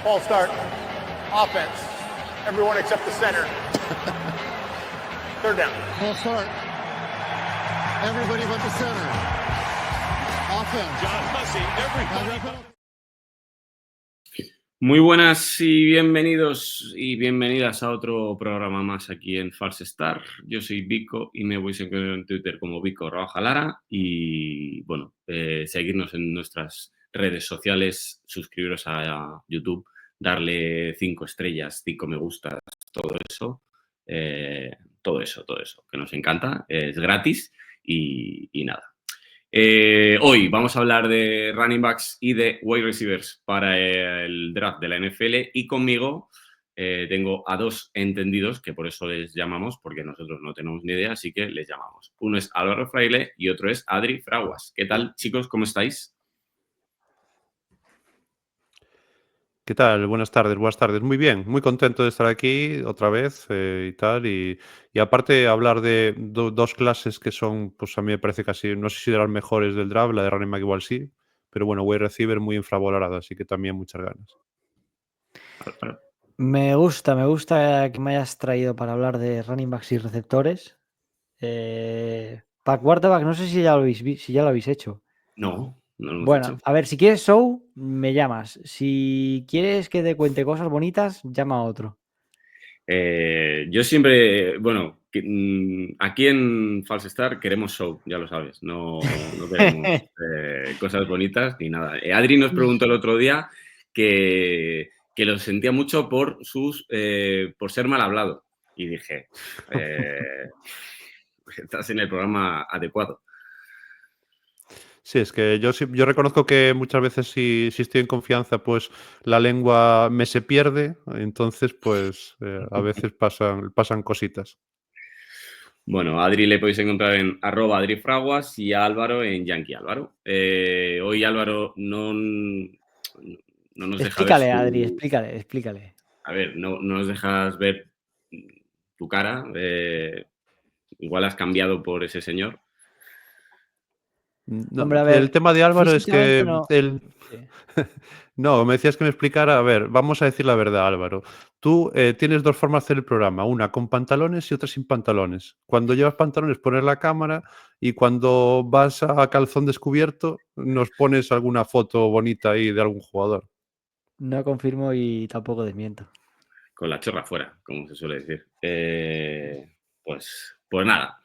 False start. Offense. Everyone except the center. Third down. False start. Everybody but the center. Offense. John Hussey, everybody. Muy buenas y bienvenidos y bienvenidas a otro programa más aquí en False Start. Yo soy Vico y me voy a encontrar en Twitter como Vico_Lara y bueno, seguirnos en nuestras redes sociales, suscribiros a YouTube, darle 5 estrellas, 5 me gustas, todo eso, que nos encanta, es gratis y nada. Hoy vamos a hablar de running backs y de wide receivers para el draft de la NFL y conmigo tengo a 2 entendidos, que por eso les llamamos, porque nosotros no tenemos ni idea, así que les llamamos. Uno es Álvaro Fraile y otro es Adri Fraguas. ¿Qué tal, chicos? ¿Cómo estáis? ¿Qué tal? Buenas tardes. Muy bien, muy contento de estar aquí otra vez y tal. Y aparte hablar de 2 clases que son, pues a mí me parece casi, no sé si de las mejores del draft, la de running back igual sí, pero bueno, wide receiver muy infravalorado, así que también muchas ganas. Me gusta que me hayas traído para hablar de running backs y receptores. Para quarterback, no sé si ya lo habéis hecho. No lo hemos Bueno, hecho. a ver, si quieres show, me llamas. Si quieres que te cuente cosas bonitas, llama a otro. Yo siempre, bueno, aquí en False Start queremos show, ya lo sabes, no queremos cosas bonitas ni nada. Adri nos preguntó el otro día que lo sentía mucho por ser mal hablado y dije, estás en el programa adecuado. Sí, es que yo reconozco que muchas veces si estoy en confianza, pues la lengua me se pierde, entonces pues a veces pasan cositas. Bueno, a Adri le podéis encontrar en @AdriFraguas y a Álvaro en Yankee Álvaro. Hoy Álvaro no nos deja ver Explícale, Adri, explícale. A ver, no nos dejas ver tu cara. Igual has cambiado por ese señor. No, Hombre, a ver, el tema de Álvaro es que no. No, me decías que me explicara. A ver, vamos a decir la verdad, Álvaro. Tú tienes 2 formas de hacer el programa, una con pantalones y otra sin pantalones. Cuando llevas pantalones pones la cámara y cuando vas a calzón descubierto nos pones alguna foto bonita ahí de algún jugador. No confirmo y tampoco desmiento. Con la chorra fuera, como se suele decir. Pues nada.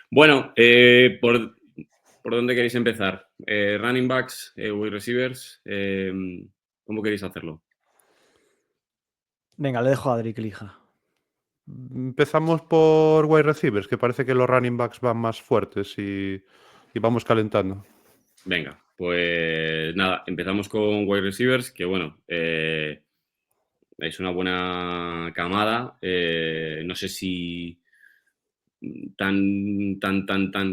Bueno, ¿por dónde queréis empezar? Running backs, wide receivers, ¿cómo queréis hacerlo? Venga, le dejo a Adri que elija. Empezamos por wide receivers, que parece que los running backs van más fuertes y vamos calentando. Venga, pues nada, empezamos con wide receivers, que bueno, es una buena camada. No sé si tan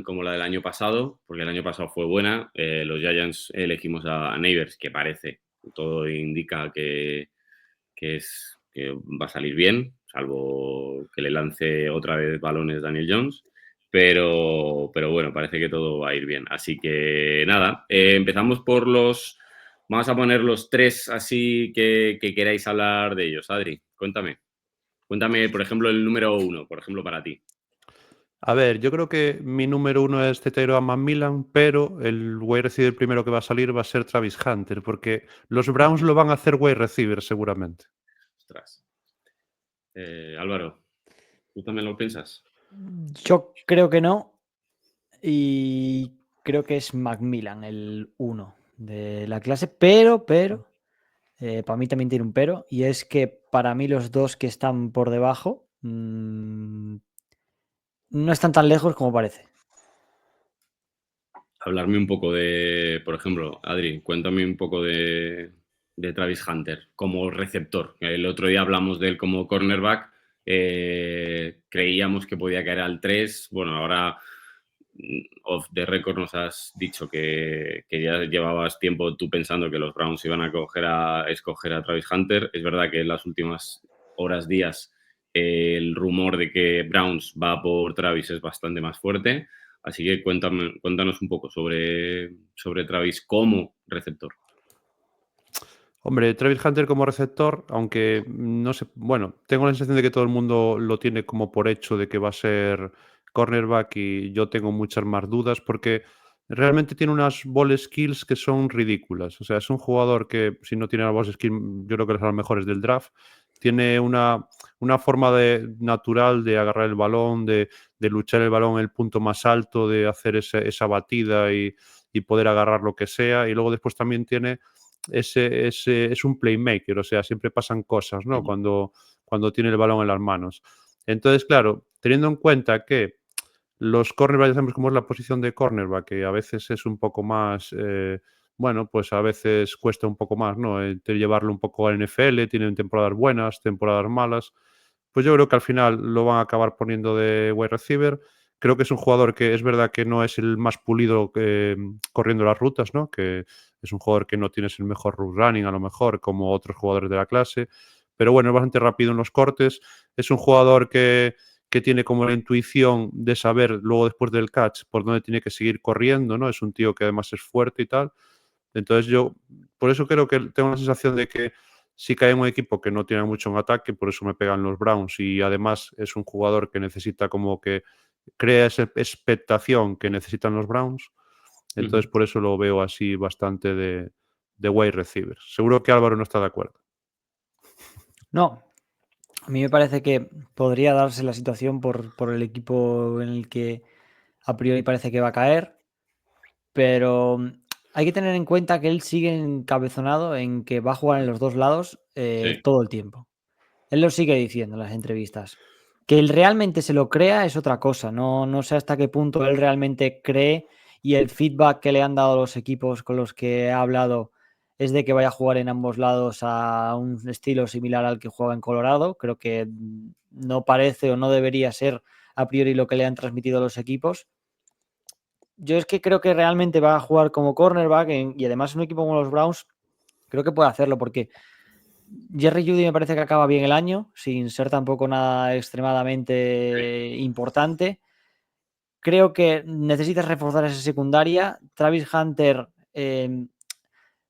como la del año pasado, porque el año pasado fue buena. Los Giants elegimos a Neighbors, que parece, todo indica que va a salir bien, salvo que le lance otra vez balones Daniel Jones. Pero bueno, parece que todo va a ir bien. Así que nada, empezamos por vamos a poner los 3 así que queráis hablar de ellos. Adri, cuéntame. Cuéntame, por ejemplo, el número 1, por ejemplo, para ti. A ver, yo creo que mi número 1 es Tetairoa McMillan, pero el wide receiver primero que va a salir va a ser Travis Hunter, porque los Browns lo van a hacer wide receiver seguramente. Ostras. Álvaro, ¿tú también lo piensas? Yo creo que no. Y creo que es McMillan el 1 de la clase, pero para mí también tiene un pero, y es que para mí los 2 que están por debajo no están tan lejos como parece. Hablarme un poco por ejemplo, Adri, cuéntame un poco de Travis Hunter como receptor. El otro día hablamos de él como cornerback, creíamos que podía caer al 3. Bueno, ahora off the record nos has dicho que ya llevabas tiempo tú pensando que los Browns iban a escoger a Travis Hunter. Es verdad que en las últimas horas, días, el rumor de que Browns va por Travis es bastante más fuerte. Así que cuéntanos un poco sobre Travis como receptor. Hombre, Travis Hunter como receptor, aunque no sé, bueno, tengo la sensación de que todo el mundo lo tiene como por hecho de que va a ser cornerback y yo tengo muchas más dudas porque realmente tiene unas ball skills que son ridículas. O sea, es un jugador que si no tiene las ball skills, yo creo que es de los mejores del draft. Tiene una forma natural de agarrar el balón, de luchar el balón en el punto más alto, de hacer esa batida y poder agarrar lo que sea. Y luego después también tiene es un playmaker, o sea, siempre pasan cosas, ¿no? Cuando tiene el balón en las manos. Entonces, claro, teniendo en cuenta que los cornerbacks, ya sabemos cómo es la posición de cornerback, que a veces es un poco más, bueno, pues a veces cuesta un poco más, ¿no? Llevarlo un poco al NFL, tienen temporadas buenas, temporadas malas. Pues yo creo que al final lo van a acabar poniendo de wide receiver. Creo que es un jugador que es verdad que no es el más pulido corriendo las rutas, ¿no? Que es un jugador que no tienes el mejor route running, a lo mejor, como otros jugadores de la clase. Pero bueno, es bastante rápido en los cortes. Es un jugador que tiene como la intuición de saber luego después del catch por dónde tiene que seguir corriendo, ¿no? Es un tío que además es fuerte y tal. Entonces yo, por eso creo que tengo la sensación de que sí cae en un equipo que no tiene mucho en ataque, por eso me pegan los Browns y además es un jugador que necesita como que crea esa expectación que necesitan los Browns. Entonces por eso lo veo así bastante de wide receiver. Seguro que Álvaro no está de acuerdo. No, a mí me parece que podría darse la situación por el equipo en el que a priori parece que va a caer, pero hay que tener en cuenta que él sigue encabezonado en que va a jugar en los dos lados Sí. todo el tiempo. Él lo sigue diciendo en las entrevistas. Que él realmente se lo crea es otra cosa. No sé hasta qué punto él realmente cree y el feedback que le han dado los equipos con los que ha hablado es de que vaya a jugar en ambos lados a un estilo similar al que juega en Colorado. Creo que no parece o no debería ser a priori lo que le han transmitido los equipos. Yo es que creo que realmente va a jugar como cornerback y además un equipo como los Browns creo que puede hacerlo porque Jerry Jeudy me parece que acaba bien el año, sin ser tampoco nada extremadamente importante. Creo que necesitas reforzar esa secundaria. Travis Hunter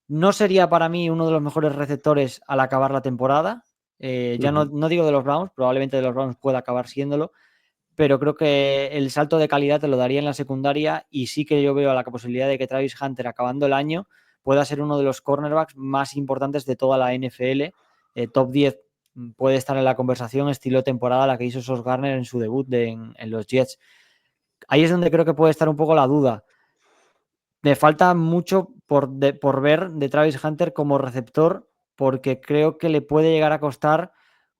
no sería para mí uno de los mejores receptores al acabar la temporada. Ya no digo de los Browns, probablemente de los Browns pueda acabar siéndolo, pero creo que el salto de calidad te lo daría en la secundaria y sí que yo veo la posibilidad de que Travis Hunter acabando el año pueda ser uno de los cornerbacks más importantes de toda la NFL. Top 10 puede estar en la conversación estilo temporada la que hizo Sauce Gardner en su debut en los Jets. Ahí es donde creo que puede estar un poco la duda. Me falta mucho por ver de Travis Hunter como receptor porque creo que le puede llegar a costar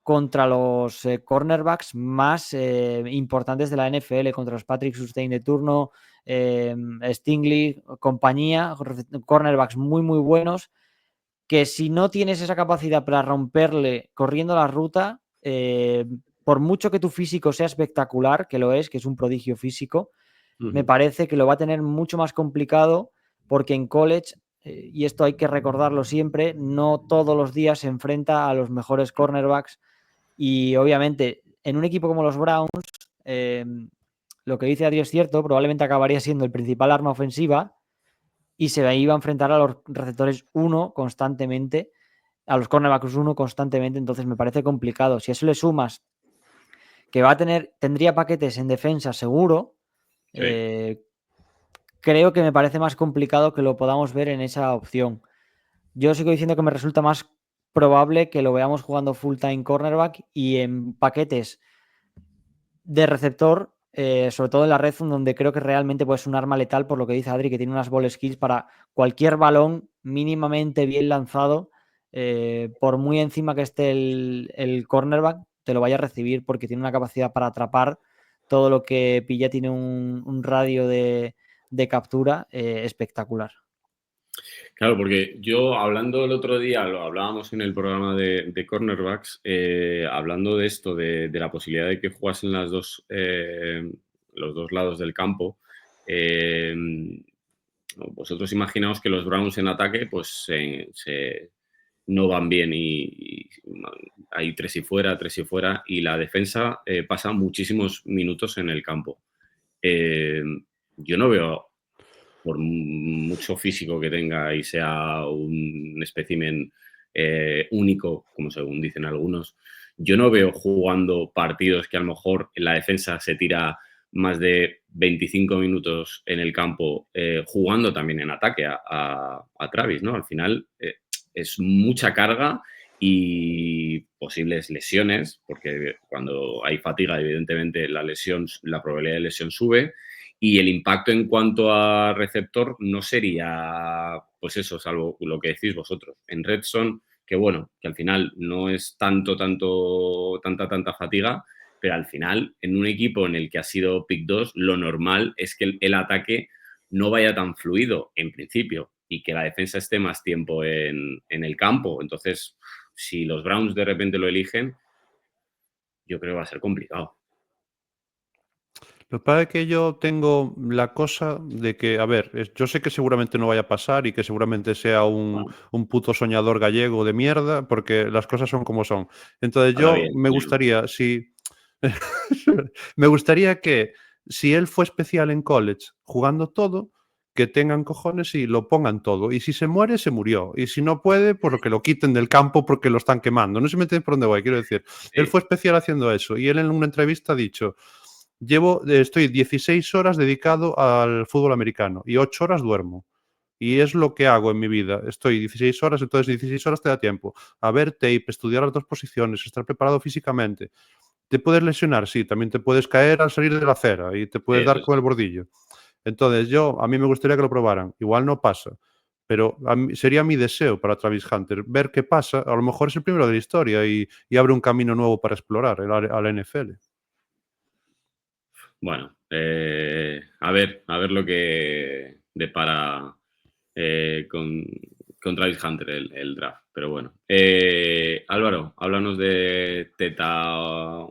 contra los cornerbacks más importantes de la NFL, contra los Patrick Surtain de turno, Stingley, compañía, cornerbacks muy, muy buenos, que si no tienes esa capacidad para romperle corriendo la ruta, por mucho que tu físico sea espectacular, que lo es, que es un prodigio físico, me parece que lo va a tener mucho más complicado porque en college, y esto hay que recordarlo siempre, no todos los días se enfrenta a los mejores cornerbacks y obviamente en un equipo como los Browns, lo que dice Adri es cierto, probablemente acabaría siendo el principal arma ofensiva y se iba a enfrentar a los receptores 1 constantemente, a los cornerbacks 1 constantemente, entonces me parece complicado. Si a eso le sumas que tendría paquetes en defensa seguro, creo que me parece más complicado que lo podamos ver en esa opción. Yo sigo diciendo que me resulta más probable que lo veamos jugando full time cornerback y en paquetes de receptor, sobre todo en la red zone, donde creo que realmente puede ser un arma letal, por lo que dice Adri, que tiene unas ball skills para cualquier balón mínimamente bien lanzado, por muy encima que esté el cornerback, te lo vaya a recibir porque tiene una capacidad para atrapar todo lo que pilla, tiene un radio de captura espectacular. Claro, porque yo hablando el otro día, lo hablábamos en el programa de cornerbacks, hablando de esto, de la posibilidad de que jugasen los dos lados del campo. Vosotros imaginaos que los Browns en ataque pues no van bien y hay tres y fuera, y la defensa pasa muchísimos minutos en el campo. Yo no veo, por mucho físico que tenga y sea un espécimen único, como según dicen algunos. Yo no veo jugando partidos que a lo mejor en la defensa se tira más de 25 minutos en el campo, jugando también en ataque a Travis, ¿no? Al final es mucha carga y posibles lesiones, porque cuando hay fatiga, evidentemente la probabilidad de lesión sube, y el impacto en cuanto a receptor no sería, pues eso, salvo lo que decís vosotros. En red zone, que bueno, que al final no es tanta fatiga, pero al final, en un equipo en el que ha sido pick 2, lo normal es que el ataque no vaya tan fluido en principio y que la defensa esté más tiempo en el campo. Entonces, si los Browns de repente lo eligen, yo creo que va a ser complicado. Lo que pasa es que yo tengo la cosa de que, a ver, yo sé que seguramente no vaya a pasar y que seguramente sea un puto soñador gallego de mierda, porque las cosas son como son. Entonces Habla yo bien, me tío. gustaría, me gustaría que si él fue especial en college jugando todo, que tengan cojones y lo pongan todo. Y si se muere, se murió. Y si no puede, pues que lo quiten del campo porque lo están quemando. No se me entiende por dónde voy, quiero decir. Él fue especial haciendo eso. Y él en una entrevista ha dicho: estoy 16 horas dedicado al fútbol americano y 8 horas duermo. Y es lo que hago en mi vida. Estoy 16 horas, entonces 16 horas te da tiempo a ver tape, estudiar las dos posiciones, estar preparado físicamente. Te puedes lesionar, sí, también te puedes caer al salir de la acera y te puedes dar con el bordillo. Entonces a mí me gustaría que lo probaran. Igual no pasa, pero sería mi deseo para Travis Hunter, ver qué pasa. A lo mejor es el primero de la historia y abre un camino nuevo para explorar a la NFL. Bueno, a ver lo que depara con Travis Hunter el draft. Pero bueno. Álvaro, háblanos de Teta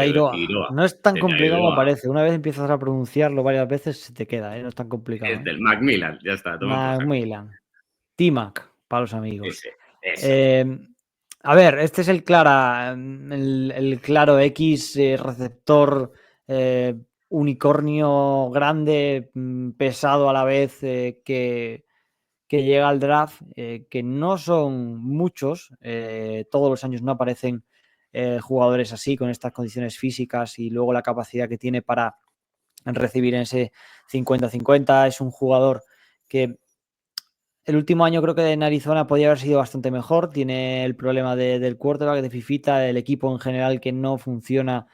Iroha. No es tan Teta complicado como Iroha. parece. Una vez empiezas a pronunciarlo varias veces, se te queda, ¿eh? No es tan complicado, Es ¿eh? del Macmillan, ya está, toma por saco. Macmillan. T-Mac, para los amigos. Ese. A ver, este es el claro X receptor unicornio grande, pesado a la vez, que llega al draft, que no son muchos. Todos los años no aparecen jugadores así, con estas condiciones físicas y luego la capacidad que tiene para recibir en ese 50-50. Es un jugador que el último año creo que en Arizona podía haber sido bastante mejor. Tiene el problema del quarterback, de Fifita, el equipo en general que no funciona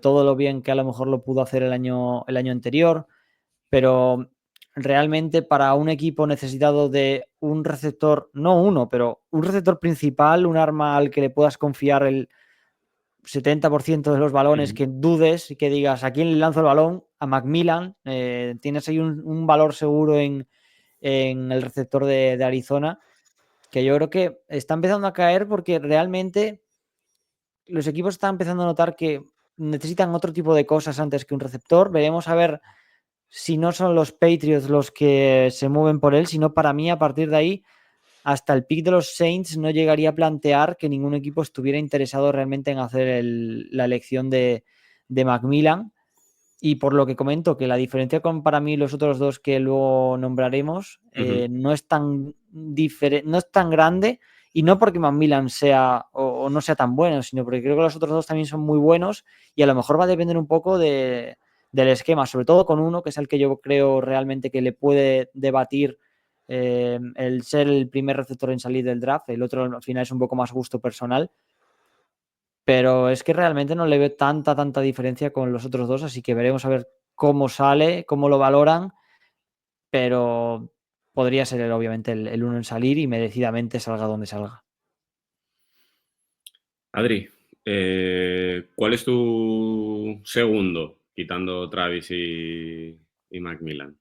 todo lo bien que a lo mejor lo pudo hacer el año anterior. Pero realmente para un equipo necesitado de un receptor, no uno, pero un receptor principal, un arma al que le puedas confiar el 70% de los balones, que dudes y que digas a quién le lanzo el balón, a Macmillan, tienes ahí un valor seguro en el receptor de Arizona, que yo creo que está empezando a caer porque realmente los equipos están empezando a notar que necesitan otro tipo de cosas antes que un receptor. Veremos a ver si no son los Patriots los que se mueven por él, sino para mí a partir de ahí hasta el pick de los Saints no llegaría a plantear que ningún equipo estuviera interesado realmente en hacer la elección de Macmillan. Y por lo que comento, que la diferencia con para mí los otros dos que luego nombraremos no es tan no es tan grande, y no porque Macmillan sea o no sea tan bueno, sino porque creo que los otros dos también son muy buenos y a lo mejor va a depender un poco del esquema, sobre todo con uno que es el que yo creo realmente que le puede debatir el ser el primer receptor en salir del draft. El otro al final es un poco más gusto personal. Pero es que realmente no le veo tanta diferencia con los otros dos, así que veremos a ver cómo sale, cómo lo valoran, pero podría ser obviamente el uno en salir y merecidamente salga donde salga. Adri, ¿cuál es tu segundo, quitando Travis y Macmillan?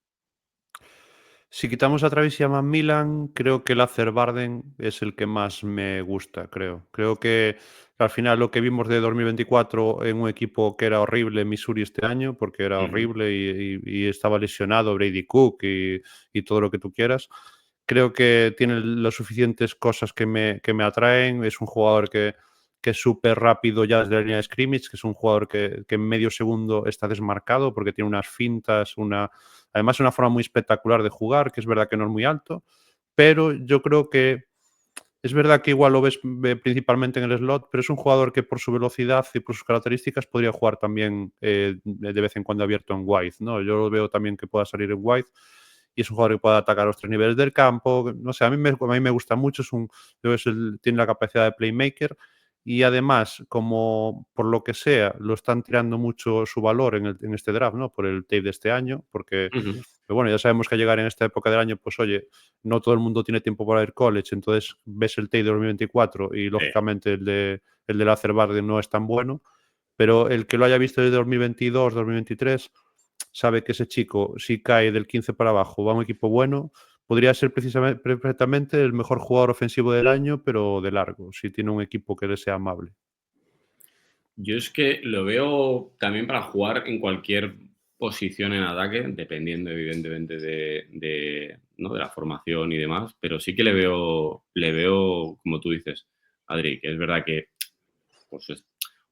Si quitamos a Travis y a Macmillan, creo que Lazer Barden es el que más me gusta, creo. Creo que al final lo que vimos de 2024 en un equipo que era horrible, Missouri, este año, porque era horrible y estaba lesionado Brady Cook y todo lo que tú quieras, creo que tiene las suficientes cosas que me atraen. Es un jugador que es súper rápido ya desde la línea de scrimmage, que es un jugador que en medio segundo está desmarcado porque tiene unas fintas, además una forma muy espectacular de jugar, que es verdad que no es muy alto, pero yo creo que Es verdad que igual lo ves principalmente en el slot, pero es un jugador que por su velocidad y por sus características podría jugar también de vez en cuando abierto en wide, ¿no? Yo lo veo también que pueda salir en wide y es un jugador que puede atacar los 3 niveles del campo. No sé, a mí me gusta mucho, tiene la capacidad de playmaker y además, como por lo que sea, lo están tirando mucho su valor en este draft, ¿no? Por el tape de este año, porque Ujú. pero bueno, ya sabemos que al llegar en esta época del año, pues oye, no todo el mundo tiene tiempo para ir college, entonces ves el tape de 2024 y Sí. lógicamente el de Lazer Barden no es tan bueno, pero el que lo haya visto de 2022, 2023, sabe que ese chico, si cae del 15 para abajo, va a un equipo bueno, podría ser precisamente perfectamente el mejor jugador ofensivo del año, pero de largo, si tiene un equipo que le sea amable. Yo es que lo veo también para jugar en cualquier posición en ataque, dependiendo evidentemente ¿no? de la formación y demás, pero sí que le veo, como tú dices, Adri, que es verdad que por su,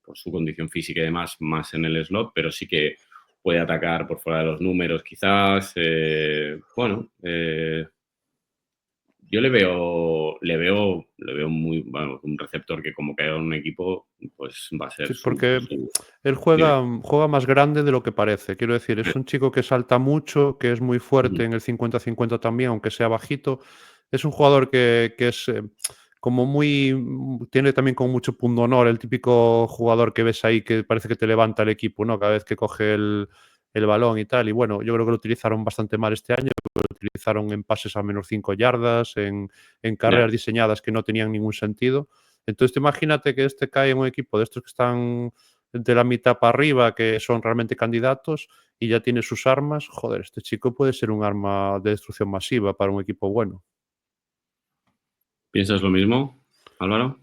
por su condición física y demás, más en el slot, pero sí que puede atacar por fuera de los números, quizás. Yo le veo muy, bueno, un receptor que como caiga en un equipo, pues va a ser Sí, porque su él dime. juega más grande de lo que parece. Quiero decir, es un chico que salta mucho, que es muy fuerte Ujú. en el 50-50 también, aunque sea bajito. Es un jugador que es como tiene también como mucho pundonor, el típico jugador que ves ahí que parece que te levanta el equipo, ¿no? Cada vez que coge el balón y tal. Y bueno, yo creo que lo utilizaron bastante mal este año, lo utilizaron en pases a menos 5 yardas, en Ya. carreras diseñadas que no tenían ningún sentido. Entonces, imagínate que este cae en un equipo de estos que están de la mitad para arriba, que son realmente candidatos, y ya tiene sus armas. Joder, este chico puede ser un arma de destrucción masiva para un equipo bueno. ¿Piensas lo mismo, Álvaro?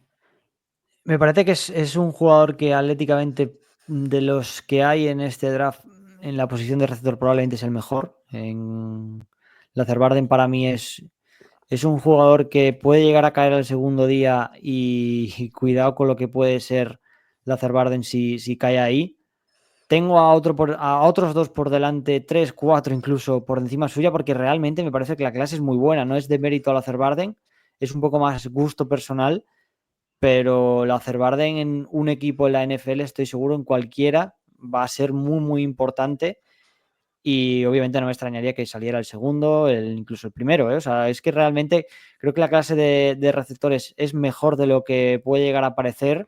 Me parece que es un jugador que atléticamente, de los que hay en este draft, en la posición de receptor probablemente es el mejor. Lazer Barden para mí es un jugador que puede llegar a caer al segundo día y cuidado con lo que puede ser Lazer Barden si cae ahí. Tengo a otros dos por delante, 3, 4 incluso por encima suya, porque realmente me parece que la clase es muy buena. No es de mérito a Lazer Barden, es un poco más gusto personal, pero Lazer Barden en un equipo en la NFL, estoy seguro, en cualquiera, va a ser muy, muy importante. Y obviamente no me extrañaría que saliera el segundo, incluso el primero, ¿eh? O sea, es que realmente creo que la clase de receptores es mejor de lo que puede llegar a parecer.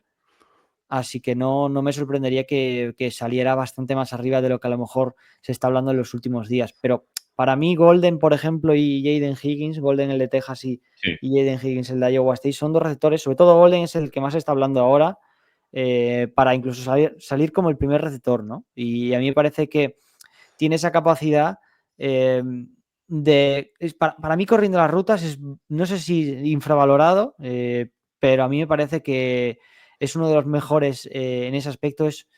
Así que no me sorprendería que saliera bastante más arriba de lo que a lo mejor se está hablando en los últimos días. Pero para mí, Golden, por ejemplo, y Jaden Higgins, Golden el de Texas Sí. y Jaden Higgins el de Iowa State, son dos receptores. Sobre todo Golden es el que más se está hablando ahora, para incluso salir como el primer receptor, ¿no? Y a mí me parece que tiene esa capacidad para mí corriendo las rutas es, no sé si infravalorado, pero a mí me parece que es uno de los mejores en ese aspecto. Es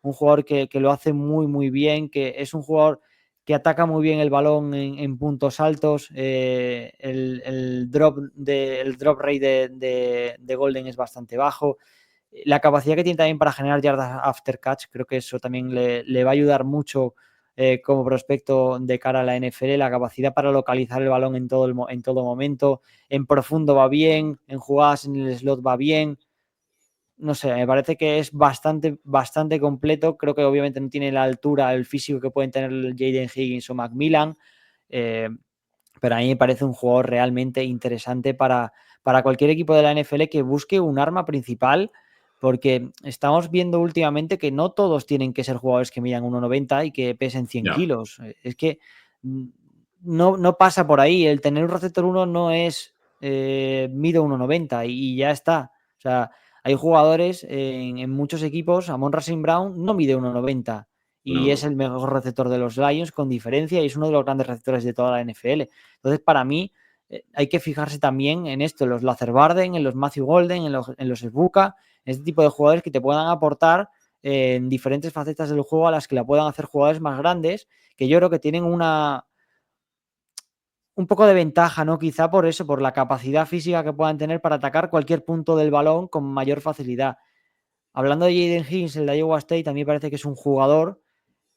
un jugador que lo hace muy, muy bien, que es un jugador que ataca muy bien el balón en puntos altos. El drop rate de Golden es bastante bajo. La capacidad que tiene también para generar yardas after catch, creo que eso también le va a ayudar mucho como prospecto de cara a la NFL. La capacidad para localizar el balón en todo momento. En profundo va bien, en jugadas en el slot va bien. No sé, me parece que es bastante, bastante completo. Creo que obviamente no tiene la altura, el físico que pueden tener Jaden Higgins o Macmillan, pero a mí me parece un jugador realmente interesante para cualquier equipo de la NFL que busque un arma principal, porque estamos viendo últimamente que no todos tienen que ser jugadores que midan 1,90 y que pesen 100 Ya. kilos. Es que no pasa por ahí. El tener un receptor 1 no es mido 1,90 y ya está. O sea, hay jugadores en muchos equipos. Amon-Ra St. Brown no mide 1,90 y es No. el mejor receptor de los Lions con diferencia y es uno de los grandes receptores de toda la NFL. Entonces, para mí, hay que fijarse también en esto, en los Lazer Barden, en los Matthew Golden, en los Sbuka, en este tipo de jugadores que te puedan aportar en diferentes facetas del juego a las que la puedan hacer jugadores más grandes, que yo creo que tienen un poco de ventaja, ¿no? Quizá por eso, por la capacidad física que puedan tener para atacar cualquier punto del balón con mayor facilidad. Hablando de Jaden Higgins, el de Iowa State, a mí me parece que es un jugador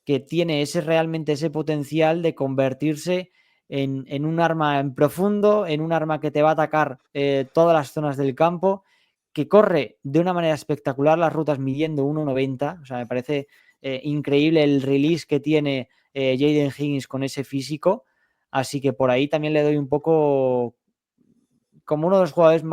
que tiene realmente ese potencial de convertirse en un arma en profundo, en un arma que te va a atacar todas las zonas del campo, que corre de una manera espectacular las rutas midiendo 1,90. O sea, me parece increíble el release que tiene Jaden Higgins con ese físico. Así que por ahí también le doy un poco como uno de los jugadores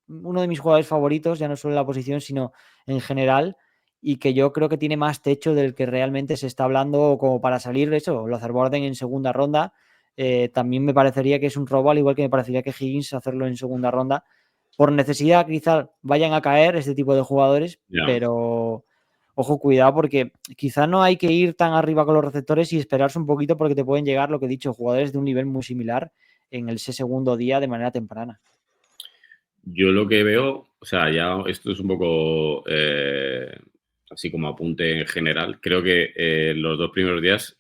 uno de mis jugadores favoritos, ya no solo en la posición, sino en general, y que yo creo que tiene más techo del que realmente se está hablando como para salir de eso. Lothar Borden en segunda ronda, también me parecería que es un robo, al igual que me parecería que Higgins hacerlo en segunda ronda. Por necesidad quizá vayan a caer este tipo de jugadores, pero ojo, cuidado, porque quizá no hay que ir tan arriba con los receptores y esperarse un poquito, porque te pueden llegar, lo que he dicho, jugadores de un nivel muy similar en el segundo día de manera temprana. Yo lo que veo, o sea, ya esto es un poco así como apunte en general. Creo que los 2 primeros días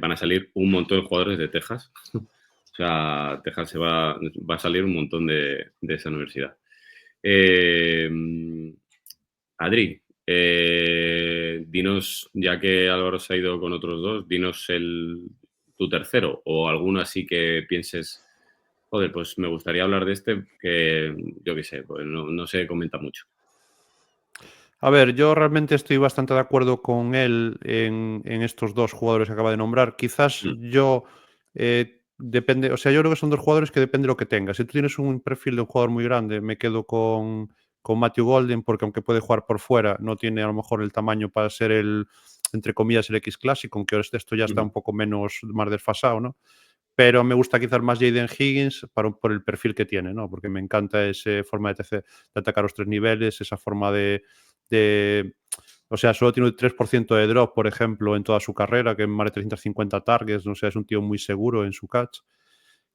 van a salir un montón de jugadores de Texas. O sea, Texas va a salir un montón de esa universidad. Adri, dinos, ya que Álvaro se ha ido con otros 2, dinos tu tercero o alguno así que pienses, joder, pues me gustaría hablar de este, que yo qué sé, pues no se comenta mucho. A ver, yo realmente estoy bastante de acuerdo con él en estos 2 jugadores que acaba de nombrar. Quizás yo depende, o sea, yo creo que son 2 jugadores que depende de lo que tengas. Si tú tienes un perfil de un jugador muy grande, me quedo con Matthew Golden, porque aunque puede jugar por fuera, no tiene a lo mejor el tamaño para ser entre comillas, el X clásico, aunque esto ya está un poco más desfasado, ¿no? Pero me gusta quizás más Jaden Higgins por el perfil que tiene, ¿no? Porque me encanta esa forma de atacar los 3 niveles, esa forma o sea, solo tiene un 3% de drop, por ejemplo, en toda su carrera, que es más de 350 targets, no sé, es un tío muy seguro en su catch.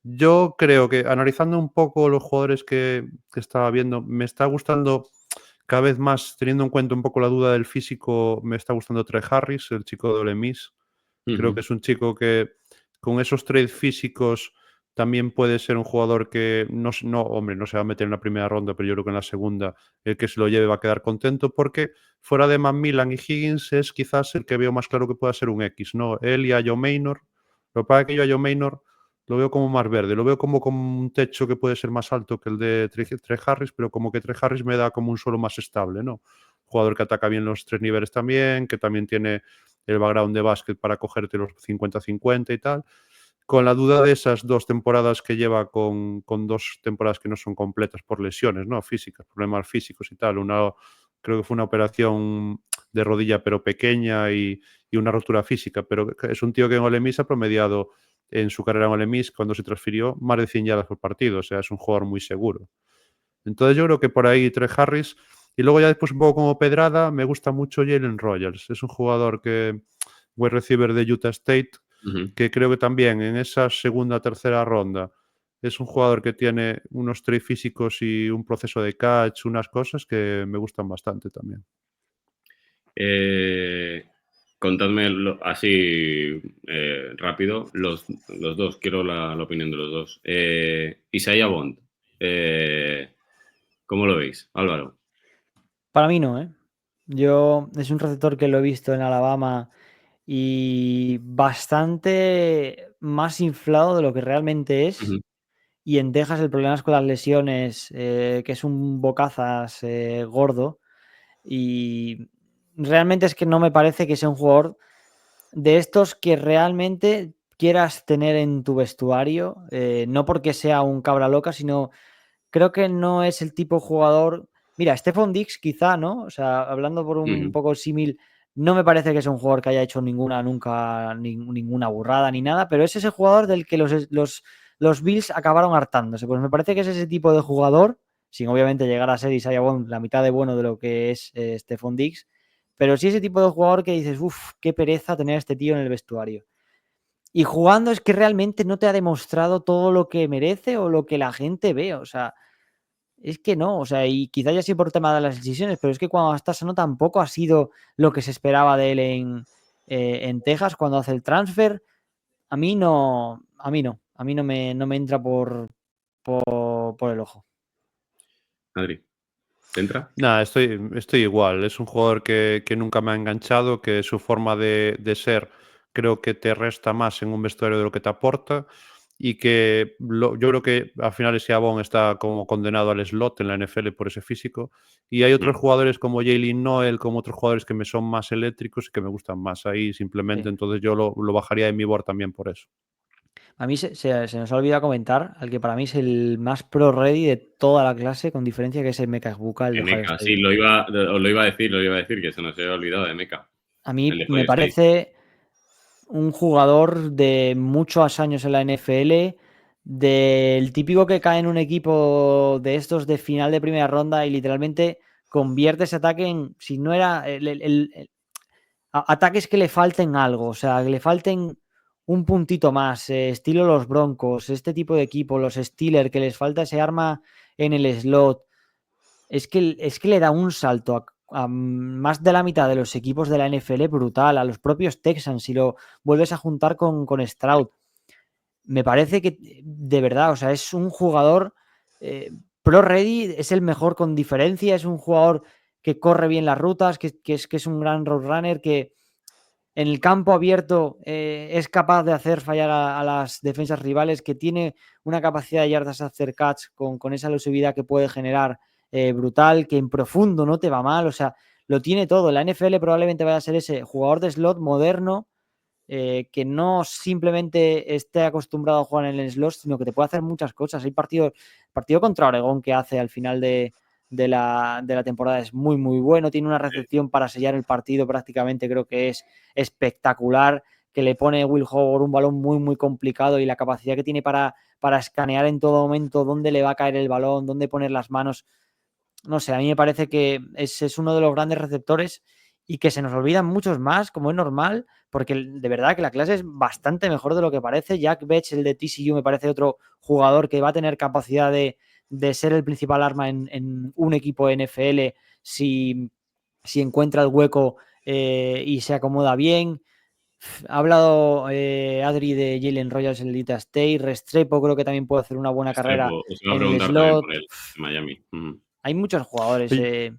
Yo creo que, analizando un poco los jugadores que estaba viendo, me está gustando cada vez más, teniendo en cuenta un poco la duda del físico, me está gustando Trey Harris, el chico de Ole Miss. Creo que es un chico que con esos traits físicos también puede ser un jugador que hombre, no se va a meter en la primera ronda, pero yo creo que en la segunda el que se lo lleve va a quedar contento, porque fuera de Macmillan y Higgins es quizás el que veo más claro que pueda ser un X, ¿no? Él y a Joe Maynor. Lo que pasa es que yo a Joe Maynor lo veo como más verde, lo veo como un techo que puede ser más alto que el de Trey Harris, pero como que Trey Harris me da como un suelo más estable, ¿no? Jugador que ataca bien los 3 niveles también, que también tiene el background de básquet para cogerte los 50-50 y tal, con la duda de esas 2 temporadas que lleva con 2 temporadas que no son completas por lesiones, ¿no? Físicas, problemas físicos y tal. Creo que fue una operación de rodilla pero pequeña y una rotura física, pero es un tío que en Ole Miss ha promediado en su carrera en Ole Miss, cuando se transfirió, más de 100 yardas por partido, o sea, es un jugador muy seguro. Entonces yo creo que por ahí Trey Harris. Y luego ya después un poco como pedrada, me gusta mucho Jalen Rogers. Es un jugador wide receiver de Utah State, que creo que también en esa segunda, tercera ronda es un jugador que tiene unos traits físicos y un proceso de catch, unas cosas que me gustan bastante también. Contadme así rápido los 2, quiero la opinión de los 2. Isaiah Bond, ¿cómo lo veis, Álvaro? Para mí no, ¿eh? Es un receptor que lo he visto en Alabama y bastante más inflado de lo que realmente es. Y en Texas el problema es con las lesiones, que es un bocazas gordo. Y realmente es que no me parece que sea un jugador de estos que realmente quieras tener en tu vestuario, no porque sea un cabra loca, sino creo que no es el tipo de jugador. Mira, Stephon Diggs quizá, ¿no? O sea, hablando por un poco símil, no me parece que sea un jugador que haya hecho ninguna burrada ni nada, pero es ese jugador del que los Bills acabaron hartándose. Pues me parece que es ese tipo de jugador, sin obviamente llegar a ser Isaiah Bond la mitad de bueno de lo que es Stephon Diggs, pero sí ese tipo de jugador que dices, uff, qué pereza tener a este tío en el vestuario. Y jugando es que realmente no te ha demostrado todo lo que merece o lo que la gente ve, o sea, es que no, o sea, y quizá ya sí por tema de las decisiones, pero es que cuando está sano tampoco ha sido lo que se esperaba de él en Texas cuando hace el transfer. A mí no me entra por el ojo. Adri, ¿te entra? Nada, estoy igual. Es un jugador que nunca me ha enganchado, que su forma de ser creo que te resta más en un vestuario de lo que te aporta. y que yo creo que al final ese Avon está como condenado al slot en la NFL por ese físico. Y hay otros jugadores como Jalen Noel, como otros jugadores que me son más eléctricos y que me gustan más ahí simplemente. Sí. Entonces yo lo bajaría de mi board también por eso. A mí se nos ha olvidado comentar al que para mí es el más pro ready de toda la clase, con diferencia, que es el Meka Egbuka, el de Ohio Emeka, State. sí, lo iba a decir, que se nos había olvidado de Emeka. A mí El de me Ohio State. parece un jugador de muchos años en la NFL, del típico que cae en un equipo de estos de final de primera ronda y literalmente convierte ese ataque en, si no era ataques que le falten algo, o sea, que le falten un puntito más, estilo los Broncos, este tipo de equipo, los Steelers, que les falta ese arma en el slot. Es que le da un salto a más de la mitad de los equipos de la NFL brutal, a los propios Texans, si lo vuelves a juntar con Stroud. Me parece que, de verdad, o sea, es un jugador pro ready, es el mejor con diferencia, es un jugador que corre bien las rutas, que es un gran road runner, que en el campo abierto es capaz de hacer fallar a las defensas rivales, que tiene una capacidad de yardas hacer catch con esa elusividad que puede generar brutal, que en profundo no te va mal, o sea, lo tiene todo. La NFL probablemente vaya a ser ese jugador de slot moderno que no simplemente esté acostumbrado a jugar en el slot, sino que te puede hacer muchas cosas. Hay partido contra Oregón que hace al final de la temporada es muy, muy bueno. Tiene una recepción para sellar el partido prácticamente, creo que es espectacular, que le pone Will Howard un balón muy, muy complicado y la capacidad que tiene para escanear en todo momento dónde le va a caer el balón, dónde poner las manos. No sé, a mí me parece que es uno de los grandes receptores y que se nos olvidan muchos más, como es normal, porque de verdad que la clase es bastante mejor de lo que parece. Jack Betts, el de TCU, me parece otro jugador que va a tener capacidad de ser el principal arma en un equipo NFL si encuentra el hueco y se acomoda bien. Ha hablado Adri de Jalen Royals en el Utah State. Restrepo creo que también puede hacer una buena carrera Os iba a en el preguntar también slot. por él, en Miami. Hay muchos jugadores. Oye,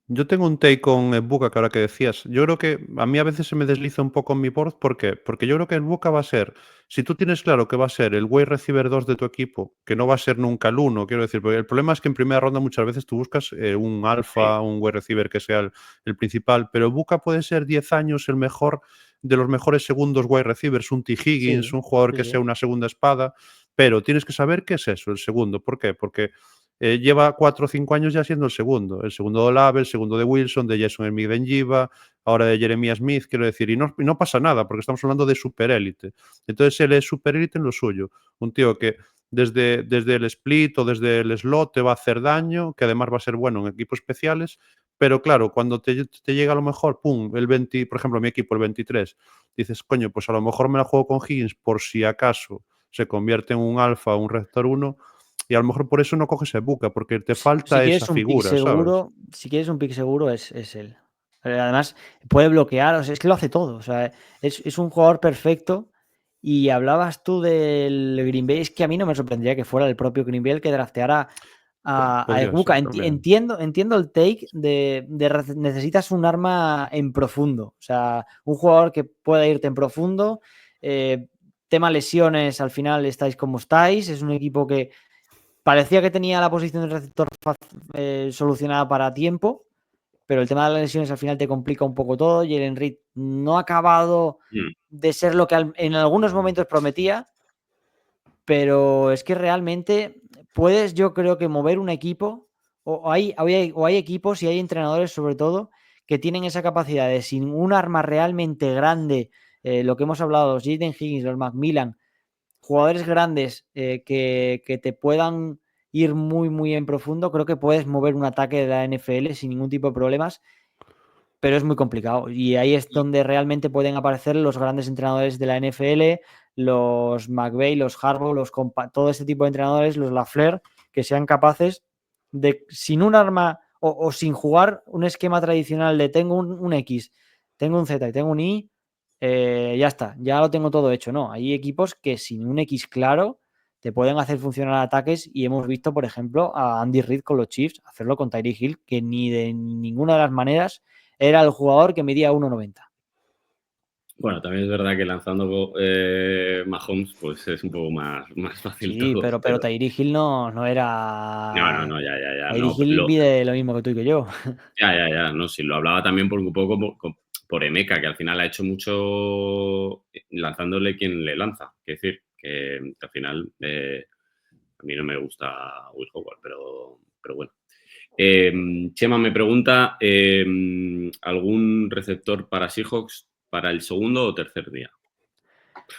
yo tengo un take con Egbuka que ahora que decías. Yo creo que a mí a veces se me desliza un poco en mi board. ¿Por qué? Porque yo creo que Egbuka va a ser, si tú tienes claro que va a ser el wide receiver 2 de tu equipo, que no va a ser nunca el 1, quiero decir, porque el problema es que en primera ronda muchas veces tú buscas un alfa, un wide receiver que sea el principal, pero Egbuka puede ser 10 años el mejor de los mejores segundos wide receivers, un T. Higgins, Sí, un jugador sí, que sí. sea una segunda espada, pero tienes que saber qué es eso, el segundo. ¿Por qué? Porque lleva 4 o 5 años ya siendo el segundo de Olave, el segundo de Wilson, de Jason Smith-Njigba, ahora de Jeremiah Smith, quiero decir, y no pasa nada, porque estamos hablando de superélite. Entonces él es superélite en lo suyo, un tío que desde el split o desde el slot te va a hacer daño, que además va a ser bueno en equipos especiales, pero claro, cuando te llega a lo mejor, pum, el 20, por ejemplo, mi equipo, el 23, dices, coño, pues a lo mejor me la juego con Higgins por si acaso se convierte en un alfa o un receptor 1, y a lo mejor por eso no coges Egbuka, porque te falta esa figura, ¿sabes? Si quieres un pick seguro, es él. Además, puede bloquear, o sea, es que lo hace todo. O sea, es un jugador perfecto. Y hablabas tú del Green Bay, es que a mí no me sorprendría que fuera el propio Green Bay el que drafteara a Podría Egbuka. ser también. Entiendo el take de necesitas un arma en profundo. O sea, un jugador que pueda irte en profundo. Tema lesiones, al final estáis como estáis. Es un equipo que parecía que tenía la posición del receptor solucionada para tiempo, pero el tema de las lesiones al final te complica un poco todo. Jalen Reed no ha acabado de ser lo que en algunos momentos prometía, pero es que realmente puedes, yo creo que mover un equipo, o hay equipos y hay entrenadores sobre todo que tienen esa capacidad de, sin un arma realmente grande, lo que hemos hablado, los Jaden Higgins, los Macmillan, jugadores grandes que te puedan ir muy, muy en profundo, creo que puedes mover un ataque de la NFL sin ningún tipo de problemas, pero es muy complicado. Y ahí es donde realmente pueden aparecer los grandes entrenadores de la NFL, los McVay, los Harbaugh, todo este tipo de entrenadores, los LaFleur, que sean capaces de, sin un arma o sin jugar un esquema tradicional de tengo un X, tengo un Z y tengo un Y, ya está, ya lo tengo todo hecho. No, hay equipos que sin un X claro te pueden hacer funcionar ataques y hemos visto, por ejemplo, a Andy Reid con los Chiefs hacerlo con Tyreek Hill, que ni de ninguna de las maneras era el jugador que medía 1,90. Bueno, también es verdad que lanzando Mahomes, pues es un poco más fácil Sí, todo. pero Tyreek Hill no era. Ya, Tyreek no, Hill mide lo mismo que tú y que yo. ya, no, sí, lo hablaba también por un poco por Emeka, que al final ha hecho mucho lanzándole quien le lanza. Es decir, que al final a mí no me gusta Will Howard, pero bueno. Chema me pregunta, ¿algún receptor para Seahawks para el segundo o tercer día?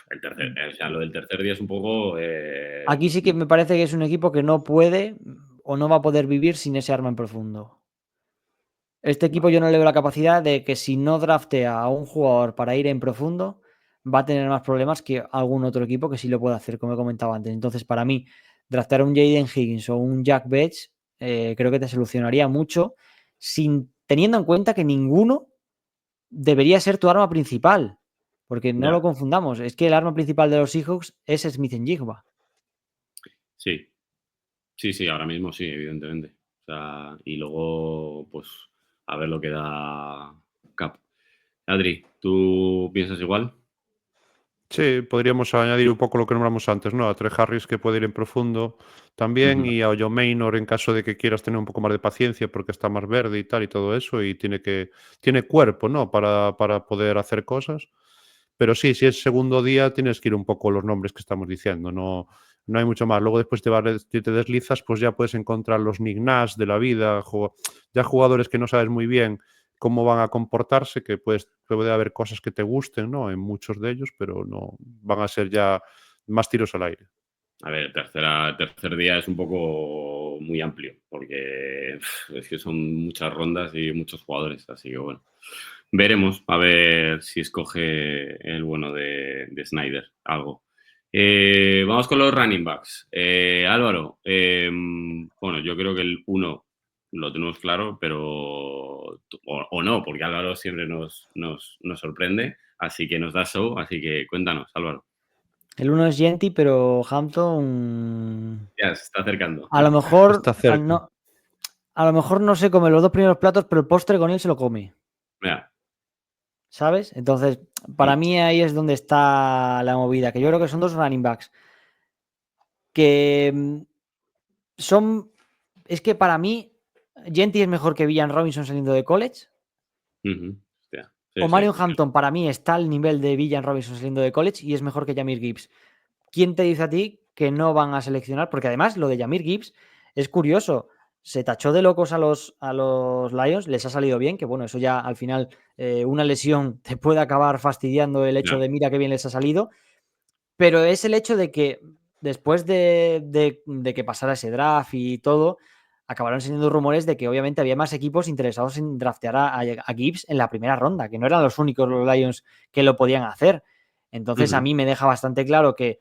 O sea, lo del tercer día es un poco... Aquí sí que me parece que es un equipo que no puede o no va a poder vivir sin ese arma en profundo. Este equipo yo no le veo la capacidad de que si no draftea a un jugador para ir en profundo, va a tener más problemas que algún otro equipo que sí lo puede hacer, como he comentado antes. Entonces, para mí, draftear a un Jaden Higgins o un Jack Betts creo que te solucionaría mucho, teniendo en cuenta que ninguno debería ser tu arma principal. Porque no Ya. lo confundamos, es que el arma principal de los Seahawks es Smith-Njigba. Sí, ahora mismo sí, evidentemente. O sea, y luego, pues, a ver lo que da Cap. Adri, ¿tú piensas igual? Sí, podríamos añadir un poco lo que nombramos antes, ¿no? A Trey Harris, que puede ir en profundo también, Ujú. y a Ojo Maynor en caso de que quieras tener un poco más de paciencia porque está más verde y tal y todo eso, y tiene cuerpo, ¿no? Para poder hacer cosas. Pero sí, si es segundo día, tienes que ir un poco los nombres que estamos diciendo, no hay mucho más. Luego después te deslizas, pues ya puedes encontrar los Nick Nash de la vida, ya jugadores que no sabes muy bien cómo van a comportarse, que puede haber cosas que te gusten, ¿no? En muchos de ellos, pero no van a ser ya más tiros al aire. A ver, tercer día es un poco muy amplio, porque es que son muchas rondas y muchos jugadores, así que bueno. Veremos, a ver si escoge el bueno de Snyder, algo. Vamos con los running backs. Álvaro, bueno, yo creo que el 1 lo tenemos claro, pero o no, porque Álvaro siempre nos sorprende, así que nos da show, así que cuéntanos, Álvaro. El uno es Genti, pero Hampton. Ya se está acercando. A lo mejor. Está cerca. A lo mejor no se come los dos primeros platos, pero el postre con él se lo come. Mira, ¿Sabes? Entonces, para mí ahí es donde está la movida. Que yo creo que son dos running backs. Que son. Es que para mí, Genti es mejor que Villan Robinson saliendo de college. hostia, O Marion Hampton para mí está al nivel de Villan Robinson saliendo de college y es mejor que Jahmyr Gibbs. ¿Quién te dice a ti que no van a seleccionar? Porque además lo de Jahmyr Gibbs es curioso. Se tachó de locos a los Lions, les ha salido bien, que bueno, eso ya al final una lesión te puede acabar fastidiando el hecho Ya. de mira qué bien les ha salido, pero es el hecho de que después de que pasara ese draft y todo, acabaron siendo rumores de que obviamente había más equipos interesados en draftear a Gibbs en la primera ronda, que no eran los únicos los Lions que lo podían hacer. Entonces a mí me deja bastante claro que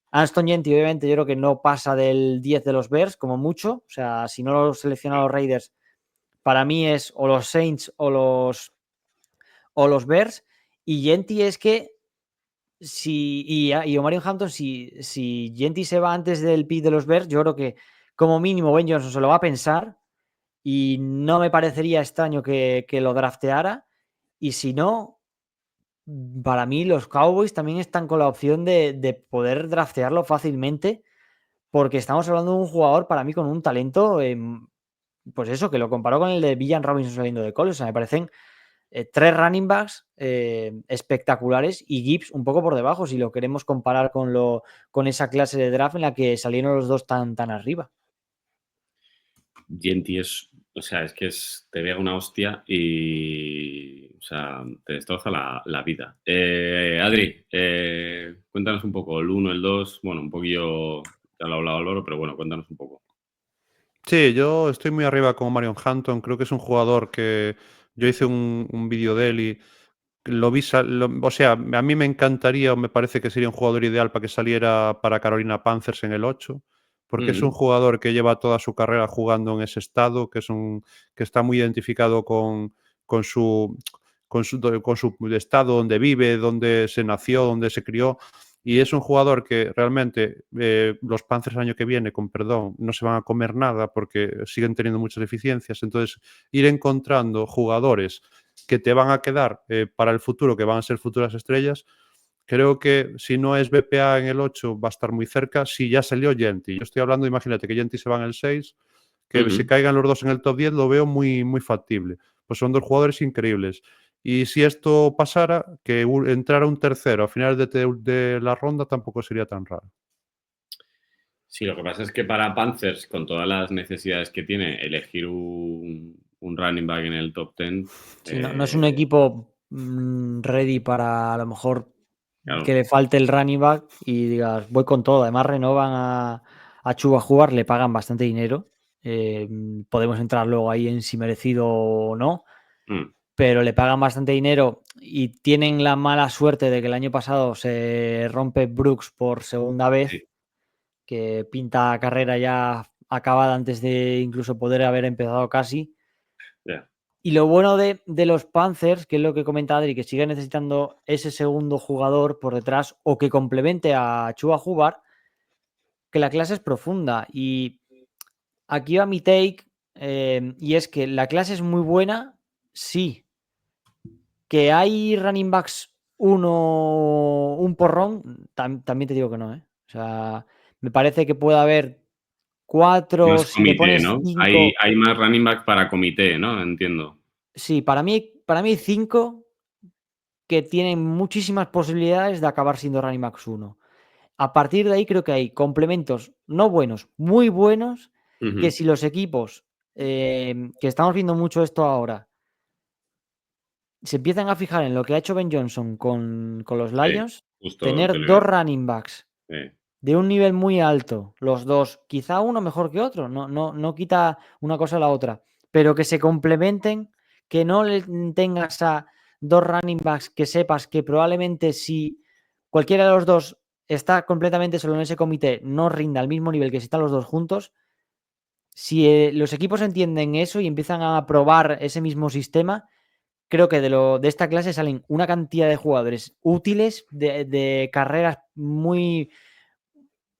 Aston Genti obviamente yo creo que no pasa del 10 de los Bears como mucho, o sea, si no lo seleccionan los Raiders, para mí es o los Saints o los Bears, y Genti es que y Omarion Hampton, si Genti se va antes del pick de los Bears, yo creo que como mínimo Ben Johnson se lo va a pensar y no me parecería extraño que lo drafteara. Y si no, para mí los Cowboys también están con la opción de poder draftearlo fácilmente, porque estamos hablando de un jugador para mí con un talento, pues eso, que lo comparó con el de Villan Robinson saliendo de college. O sea, me parecen tres running backs espectaculares y Gibbs un poco por debajo, si lo queremos comparar con esa clase de draft en la que salieron los dos tan arriba. Genti o sea, es que te pega una hostia y, o sea, te destroza la vida. Adri, cuéntanos un poco, el 1, el 2, bueno, un poquillo, ya lo ha hablado Álvaro, pero bueno, cuéntanos un poco. Sí, yo estoy muy arriba con Marion Hampton. Creo que es un jugador que yo hice un vídeo de él y lo vi, o sea, a mí me encantaría o me parece que sería un jugador ideal para que saliera para Carolina Panthers en el 8, porque es un jugador que lleva toda su carrera jugando en ese estado, que está muy identificado con su, con su estado donde vive, donde se nació, donde se crió. Y es un jugador que realmente los Panthers el año que viene, con perdón, no se van a comer nada porque siguen teniendo muchas deficiencias. Entonces, ir encontrando jugadores que te van a quedar para el futuro, que van a ser futuras estrellas. Creo que si no es BPA en el 8 va a estar muy cerca. Si ya salió Genti, yo estoy hablando, imagínate que Genti se va en el 6, que se caigan los dos en el top 10, lo veo muy, muy factible. Pues son dos jugadores increíbles. Y si esto pasara, que entrara un tercero a finales de la ronda tampoco sería tan raro. Sí, lo que pasa es que para Panthers, con todas las necesidades que tiene, elegir un running back en el top 10... Sí, no es un equipo ready para a lo mejor Claro. que le falte el running back y digas, voy con todo. Además, renovan a Chuba Hubbard, le pagan bastante dinero. Podemos entrar luego ahí en si merecido o no, pero le pagan bastante dinero y tienen la mala suerte de que el año pasado se rompe Brooks por segunda vez, Sí. que pinta carrera ya acabada antes de incluso poder haber empezado casi. Yeah. Y lo bueno de los Panthers, que es lo que comenta Adri, que sigue necesitando ese segundo jugador por detrás o que complemente a Chuba Hubbard, que la clase es profunda. Y aquí va mi take, y es que la clase es muy buena, sí. Que hay running backs un porrón, también te digo que no, ¿eh? O sea, me parece que puede haber 4, Más si le comité, pones ¿no? 5. Hay más running back para comité, ¿no? Entiendo. Sí, para mí hay 5 que tienen muchísimas posibilidades de acabar siendo running backs 1. A partir de ahí creo que hay complementos no buenos, muy buenos, que si los equipos, que estamos viendo mucho esto ahora, se empiezan a fijar en lo que ha hecho Ben Johnson con los Lions, justo te tener lo iba a 2 running backs decir. de un nivel muy alto, los dos, quizá uno mejor que otro, no quita una cosa a la otra, pero que se complementen, que no tengas a 2 running backs que sepas que probablemente si cualquiera de los dos está completamente solo en ese comité, no rinda al mismo nivel que si están los dos juntos. Si los equipos entienden eso y empiezan a probar ese mismo sistema, creo que de esta clase salen una cantidad de jugadores útiles, de carreras muy,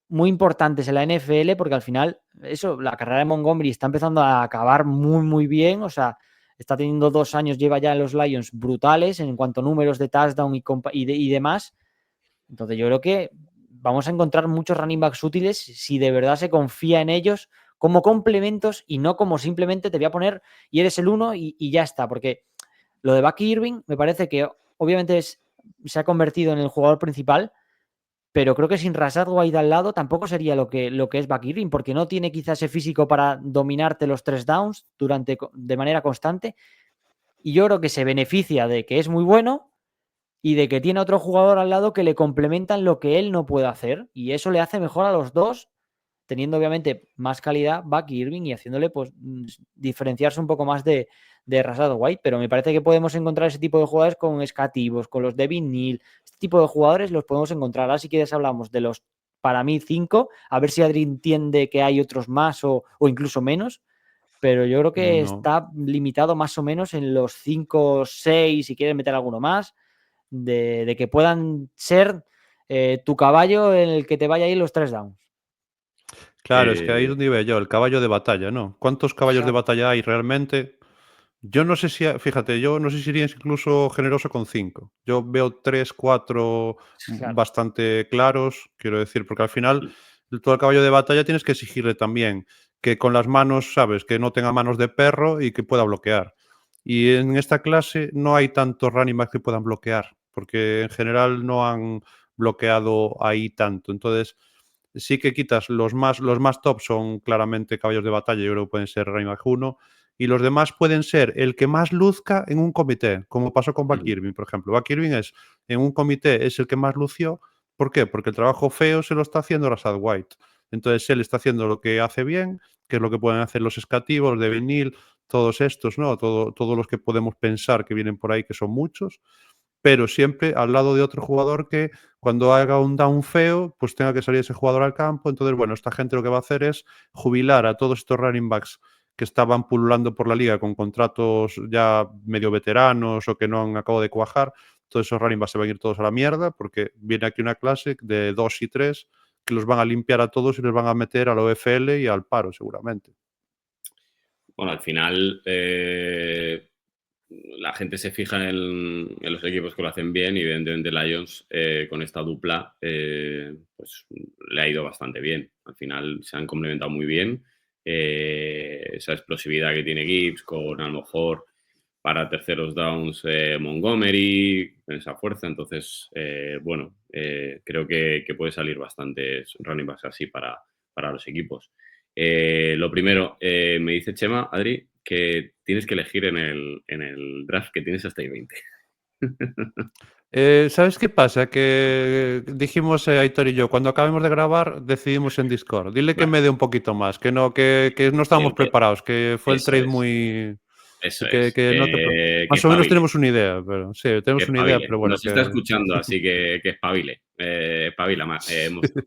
muy importantes en la NFL, porque al final, eso, la carrera de Montgomery está empezando a acabar muy, muy bien. O sea, está teniendo 2 años, lleva ya en los Lions brutales en cuanto a números de touchdown y demás. Entonces, yo creo que vamos a encontrar muchos running backs útiles si de verdad se confía en ellos como complementos y no como simplemente te voy a poner y eres el uno y ya está. Porque lo de Bucky Irving me parece que obviamente se ha convertido en el jugador principal, pero creo que sin Rashad White al lado tampoco sería lo que es Bucky Irving, porque no tiene quizás ese físico para dominarte los 3 downs de manera constante. Y yo creo que se beneficia de que es muy bueno y de que tiene otro jugador al lado que le complementan lo que él no puede hacer. Y eso le hace mejor a los dos, teniendo obviamente más calidad Bucky Irving y haciéndole pues diferenciarse un poco más de Rashad White. Pero me parece que podemos encontrar ese tipo de jugadores con Scativos, con los Devin Neal. Este tipo de jugadores los podemos encontrar. Ahora si quieres hablamos de los, para mí, 5. A ver si Adri entiende que hay otros más o incluso menos. Pero yo creo que está limitado más o menos en los 5 o 6, si quieres meter alguno más, de que puedan ser tu caballo en el que te vaya a ir los 3 downs. Claro, es que ahí es donde iba yo, el caballo de batalla, ¿no? ¿Cuántos caballos de batalla hay realmente? Yo no sé si, fíjate, yo no sé si iría incluso generoso con 5. Yo veo 3, 4 Claro. bastante claros, quiero decir, porque al final todo el caballo de batalla tienes que exigirle también que con las manos, sabes, que no tenga manos de perro y que pueda bloquear. Y en esta clase no hay tantos running backs que puedan bloquear, porque en general no han bloqueado ahí tanto. Entonces, sí que quitas los más top son claramente caballos de batalla, yo creo que pueden ser running back 1, y los demás pueden ser el que más luzca en un comité, como pasó con Bucky Irving, por ejemplo. Bucky Irving en un comité es el que más lució. ¿Por qué? Porque el trabajo feo se lo está haciendo Rashad White. Entonces él está haciendo lo que hace bien, que es lo que pueden hacer los escativos, los de vinil, todos estos, ¿no? Todos los que podemos pensar que vienen por ahí, que son muchos, pero siempre al lado de otro jugador que cuando haga un down feo, pues tenga que salir ese jugador al campo. Entonces, bueno, esta gente lo que va a hacer es jubilar a todos estos running backs que estaban pululando por la liga con contratos ya medio veteranos o que no han acabado de cuajar. Todos esos running backs se van a ir todos a la mierda porque viene aquí una clase de 2 y 3 que los van a limpiar a todos y los van a meter al OFL y al paro seguramente. Bueno, al final la gente se fija en los equipos que lo hacen bien y evidentemente Lions con esta dupla pues le ha ido bastante bien. Al final se han complementado muy bien. Esa explosividad que tiene Gibbs con a lo mejor para terceros downs Montgomery, esa fuerza. Entonces, bueno, creo que puede salir bastantes running backs así para los equipos. Lo primero, me dice Chema, Adri, que tienes que elegir en el draft que tienes hasta el 20. ¿Sabes qué pasa? Que dijimos Aitor y yo, cuando acabemos de grabar, decidimos en Discord. Dile que Vale. me dé un poquito más, que no estábamos preparados, que fue el Eso trade es. muy... Eso Que, es. que no te... Que Más o menos espabile. tenemos una idea, pero sí, Que tenemos una idea, espabile. pero bueno, Nos está escuchando, así que espabile. Espabila más, monstruo.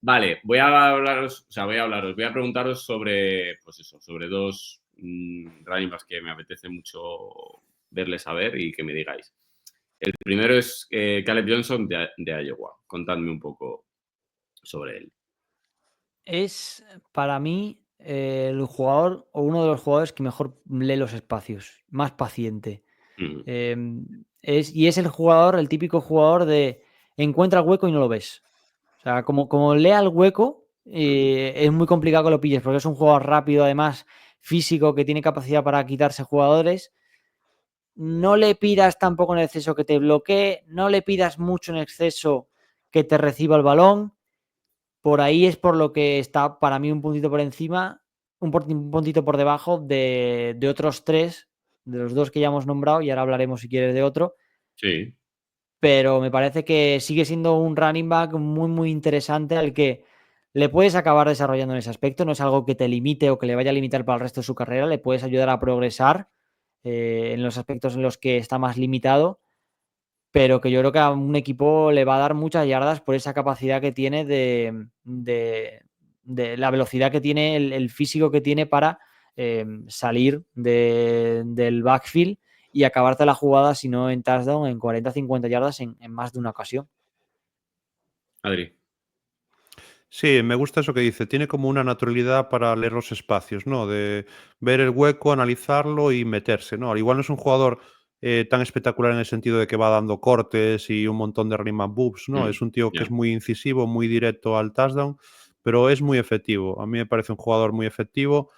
Vale, voy a preguntaros sobre, pues eso, sobre dos running backs que me apetece mucho verles a ver y que me digáis. El primero es Caleb Johnson de Iowa. Contadme un poco sobre él. Es para mí el jugador o uno de los jugadores que mejor lee los espacios, más paciente. Mm, Y es el jugador, el típico jugador de encuentra el hueco y no lo ves. O sea, como lea el hueco, es muy complicado que lo pilles, porque es un jugador rápido, además, físico, que tiene capacidad para quitarse jugadores. No le pidas tampoco en exceso que te bloquee, no le pidas mucho en exceso que te reciba el balón. Por ahí es por lo que está para mí un puntito por encima, un puntito por debajo de otros tres, de los dos que ya hemos nombrado, y ahora hablaremos si quieres de otro. sí. Pero me parece que sigue siendo un running back muy, muy interesante al que le puedes acabar desarrollando en ese aspecto. No es algo que te limite o que le vaya a limitar para el resto de su carrera. Le puedes ayudar a progresar en los aspectos en los que está más limitado, pero que yo creo que a un equipo le va a dar muchas yardas por esa capacidad que tiene de la velocidad que tiene, el físico que tiene para salir del backfield y acabarte la jugada, si no en touchdown, en 40-50 yardas en más de una ocasión. Adri. Sí, me gusta eso que dice. Tiene como una naturalidad para leer los espacios, ¿no? De ver el hueco, analizarlo y meterse, ¿no? Al igual no es un jugador tan espectacular en el sentido de que va dando cortes y un montón de running back boobs, ¿no? Es un tío que Ya. es muy incisivo, muy directo al touchdown, pero es muy efectivo. A mí me parece un jugador muy efectivo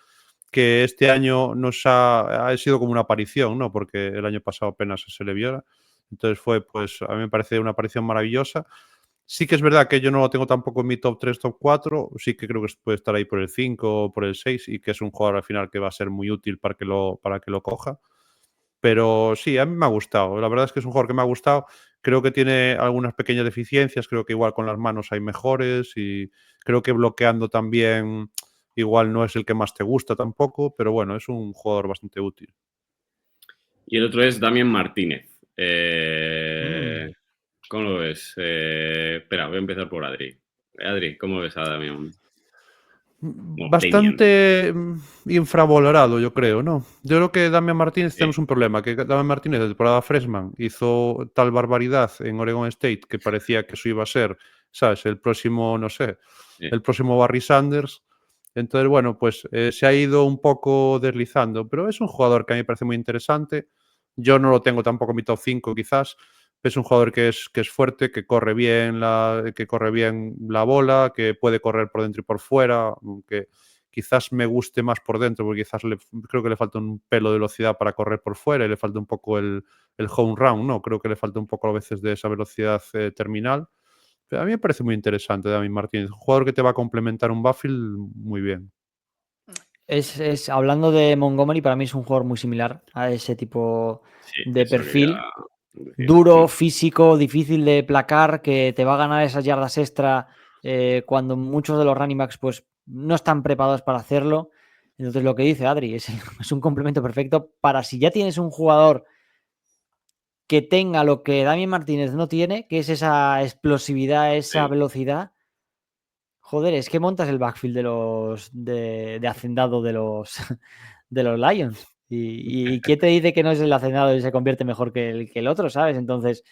que este año ha sido como una aparición, ¿no? Porque el año pasado apenas se le vio. Entonces fue, pues, a mí me parece una aparición maravillosa. Sí que es verdad que yo no lo tengo tampoco en mi top 3, top 4. Sí que creo que puede estar ahí por el 5 o por el 6 y que es un jugador al final que va a ser muy útil para que lo coja. Pero sí, a mí me ha gustado. La verdad es que es un jugador que me ha gustado. Creo que tiene algunas pequeñas deficiencias. Creo que igual con las manos hay mejores y creo que bloqueando también igual no es el que más te gusta tampoco. Pero bueno, es un jugador bastante útil. Y el otro es Damián Martínez. Mm. ¿Cómo lo ves? Espera, voy a empezar por Adri. Adri, ¿cómo ves a Damián? Bastante infravalorado, yo creo, ¿no? Yo creo que Damián Martínez Sí. tenemos un problema, que Damián Martínez de temporada freshman hizo tal barbaridad en Oregon State que parecía que eso iba a ser, ¿sabes? El próximo, no sé, Sí. el próximo Barry Sanders. Entonces, bueno, pues se ha ido un poco deslizando, pero es un jugador que a mí me parece muy interesante. Yo no lo tengo tampoco en mi top 5 quizás. Es un jugador que es fuerte, que corre bien la bola, que puede correr por dentro y por fuera, aunque quizás me guste más por dentro, porque quizás creo que le falta un pelo de velocidad para correr por fuera y le falta un poco el home run, ¿no? Creo que le falta un poco a veces de esa velocidad terminal. Pero a mí me parece muy interesante David Martínez, un jugador que te va a complementar un backfield muy bien. Hablando de Montgomery, para mí es un jugador muy similar a ese tipo Sí, de eso quería perfil. decir. Duro, físico, difícil de placar, que te va a ganar esas yardas extra cuando muchos de los running backs pues, no están preparados para hacerlo. Entonces lo que dice Adri es un complemento perfecto para si ya tienes un jugador que tenga lo que Damián Martínez no tiene, que es esa explosividad, esa Sí. velocidad. Joder, es que montas el backfield de hacendado de los de los Lions. ¿Y qué te dice que no es el hacendado y se convierte mejor que el otro, ¿sabes? Entonces,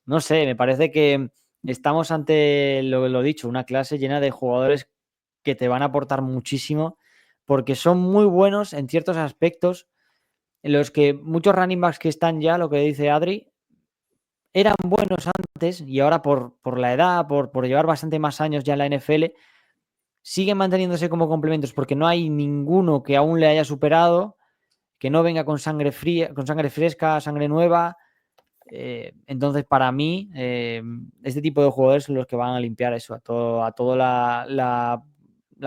no sé, me parece que estamos ante lo dicho, una clase llena de jugadores que te van a aportar muchísimo porque son muy buenos en ciertos aspectos en los que muchos running backs que están ya, lo que dice Adri, eran buenos antes y ahora por la edad, por llevar bastante más años ya en la NFL, siguen manteniéndose como complementos porque no hay ninguno que aún le haya superado, que no venga con sangre fría, con sangre fresca, sangre nueva. Entonces, para mí, este tipo de jugadores son los que van a limpiar eso, a toda la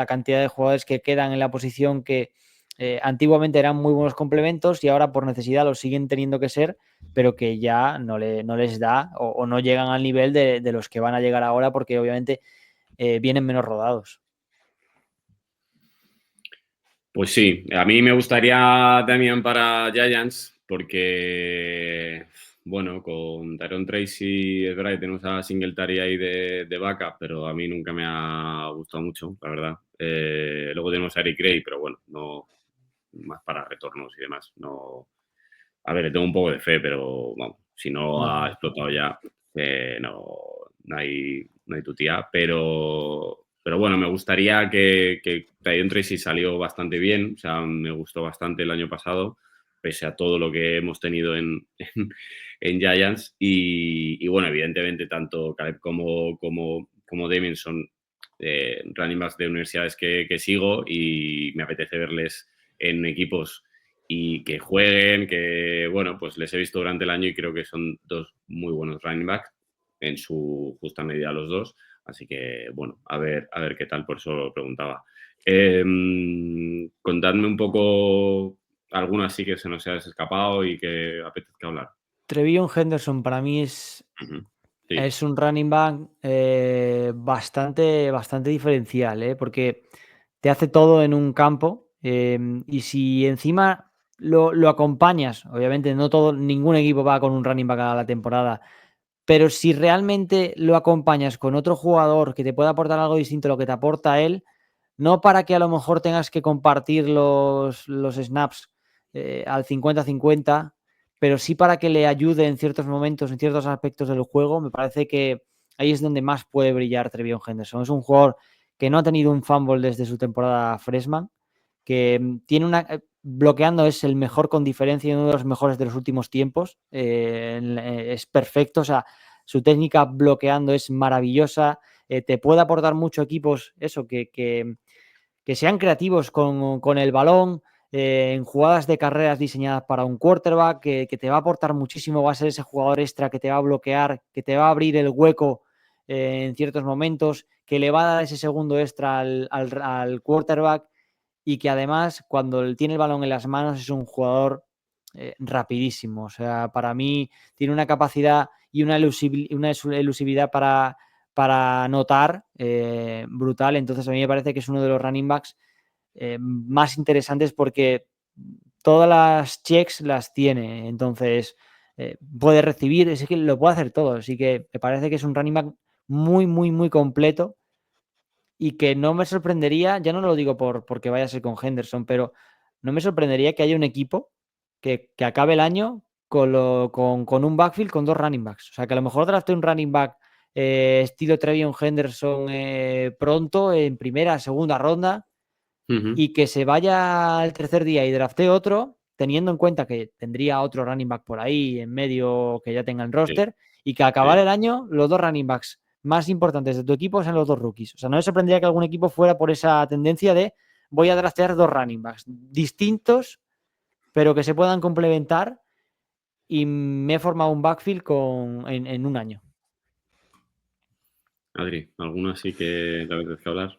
cantidad de jugadores que quedan en la posición que antiguamente eran muy buenos complementos y ahora por necesidad los siguen teniendo que ser, pero que ya no les da o no llegan al nivel de los que van a llegar ahora porque obviamente vienen menos rodados. Pues sí, a mí me gustaría también para Giants porque, bueno, con Tyrone Tracy es verdad que tenemos a Singletary ahí de backup, pero a mí nunca me ha gustado mucho, la verdad. Luego tenemos a Eric Gray, pero bueno, no más para retornos y demás. No, a ver, le tengo un poco de fe, pero vamos, si no ha explotado ya, no hay tu tía, pero bueno, me gustaría que Tyrone Tracy salió bastante bien, o sea, me gustó bastante el año pasado, pese a todo lo que hemos tenido en Giants, y bueno, evidentemente tanto Caleb como Damien son running backs de universidades que sigo y me apetece verles en equipos y que jueguen, que bueno, pues les he visto durante el año y creo que son dos muy buenos running backs en su justa medida los dos. Así que, bueno, a ver qué tal, por eso lo preguntaba. Contadme un poco alguno así que se nos haya escapado y que apetezca hablar. Trevion Henderson para mí es un running back bastante diferencial, porque te hace todo en un campo y si encima lo acompañas, obviamente ningún equipo va con un running back a la temporada, pero si realmente lo acompañas con otro jugador que te pueda aportar algo distinto a lo que te aporta él, no para que a lo mejor tengas que compartir los snaps al 50-50, pero sí para que le ayude en ciertos momentos, en ciertos aspectos del juego, me parece que ahí es donde más puede brillar Trevion Henderson. Es un jugador que no ha tenido un fumble desde su temporada freshman, que tiene bloqueando es el mejor con diferencia y uno de los mejores de los últimos tiempos. Es perfecto, o sea, su técnica bloqueando es maravillosa. Te puede aportar mucho equipos, eso, que sean creativos con el balón, en jugadas de carreras diseñadas para un quarterback, que te va a aportar muchísimo, va a ser ese jugador extra que te va a bloquear, que te va a abrir el hueco en ciertos momentos, que le va a dar ese segundo extra al quarterback y que además cuando tiene el balón en las manos es un jugador rapidísimo. O sea, para mí tiene una capacidad y una elusividad para anotar brutal. Entonces a mí me parece que es uno de los running backs más interesantes porque todas las checks las tiene. Entonces puede recibir, es que lo puede hacer todo. Así que me parece que es un running back muy, muy, muy completo y que no me sorprendería, ya no lo digo porque vaya a ser con Henderson, pero no me sorprendería que haya un equipo que acabe el año con un backfield con dos running backs. O sea, que a lo mejor drafte un running back estilo Trevion Henderson pronto, en primera, segunda ronda, y que se vaya al tercer día y drafte otro, teniendo en cuenta que tendría otro running back por ahí en medio que ya tenga en roster, y que acabar el año los dos running backs más importantes de tu equipo sean los dos rookies. O sea, no me sorprendería que algún equipo fuera por esa tendencia de voy a draftear dos running backs distintos, pero que se puedan complementar y me he formado un backfield en un año. Adri, ¿alguno así que te apetezca hablar?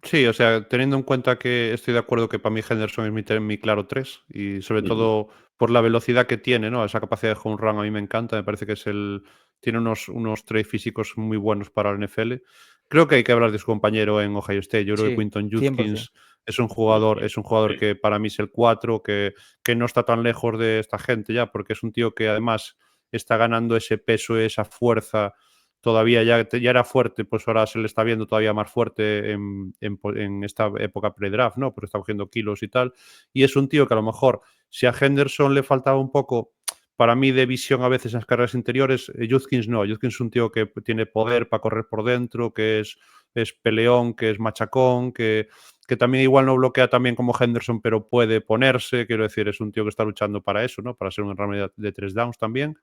Sí, o sea, teniendo en cuenta que estoy de acuerdo que para mí Henderson es mi claro 3 y sobre todo por la velocidad que tiene, ¿no? Esa capacidad de home run a mí me encanta, me parece que tiene unos traits físicos muy buenos para la NFL. Creo que hay que hablar de su compañero en Ohio State. Yo creo que Quinton Judkins 100%. es un jugador que para mí es el 4, que no está tan lejos de esta gente ya, porque es un tío que además está ganando ese peso, esa fuerza. Todavía ya era fuerte, pues ahora se le está viendo todavía más fuerte en esta época pre-draft, ¿no? Porque está cogiendo kilos y tal. Y es un tío que a lo mejor, si a Henderson le faltaba un poco, para mí, de visión a veces en las carreras interiores, Judkins no. Judkins es un tío que tiene poder para correr por dentro, que es peleón, que es machacón, que que también igual no bloquea también como Henderson, pero puede ponerse, quiero decir, es un tío que está luchando para eso, ¿no? Para ser un runner de 3 downs también.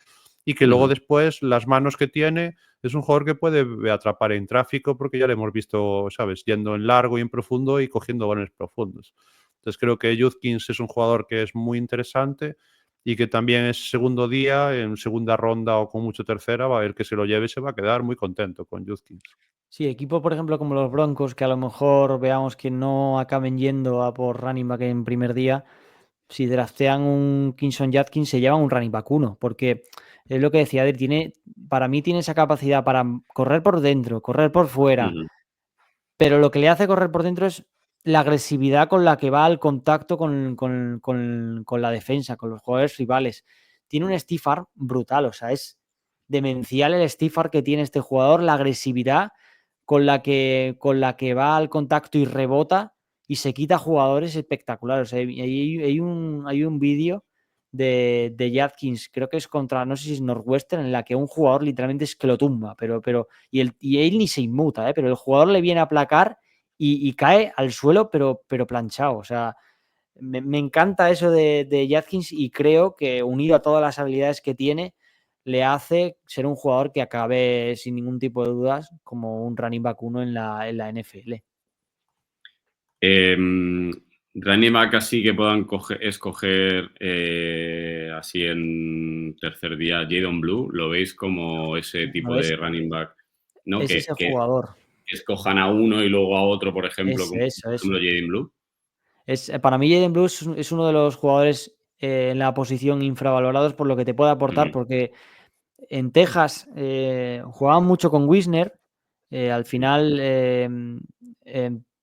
Y que luego después las manos que tiene es un jugador que puede atrapar en tráfico porque ya le hemos visto, ¿sabes? Yendo en largo y en profundo y cogiendo balones profundos. Entonces creo que Judkins es un jugador que es muy interesante y que también es segundo día, en segunda ronda o con mucho tercera, va a ver que se lo lleve y se va a quedar muy contento con Judkins. Sí, equipo, por ejemplo, como los Broncos, que a lo mejor veamos que no acaben yendo a por running back en primer día, si draftean un Kingston Judkins se llevan un running back 1, porque es lo que decía Adri, para mí tiene esa capacidad para correr por dentro, correr por fuera, pero lo que le hace correr por dentro es la agresividad con la que va al contacto con la defensa, con los jugadores rivales. Tiene un stiff arm brutal, o sea, es demencial el stiff arm que tiene este jugador, la agresividad con la que va al contacto y rebota y se quita jugadores espectaculares. O sea, hay un vídeo de Judkins, creo que es contra, no sé si es Northwestern, en la que un jugador literalmente es que lo tumba, y él ni se inmuta, pero el jugador le viene a aplacar y cae al suelo, pero planchado. O sea, me encanta eso de Judkins y creo que unido a todas las habilidades que tiene, le hace ser un jugador que acabe sin ningún tipo de dudas como un running back 1 en la NFL. Running back así que puedan escoger así en tercer día, Jadon Blue, ¿lo veis como ese tipo de running back? ¿No? Es ese jugador. Que escojan a uno y luego a otro, por ejemplo, como Eso. por ejemplo Jadon Blue. Para mí Jadon Blue es uno de los jugadores en la posición infravalorados por lo que te puede aportar, porque en Texas jugaban mucho con Wisner, al final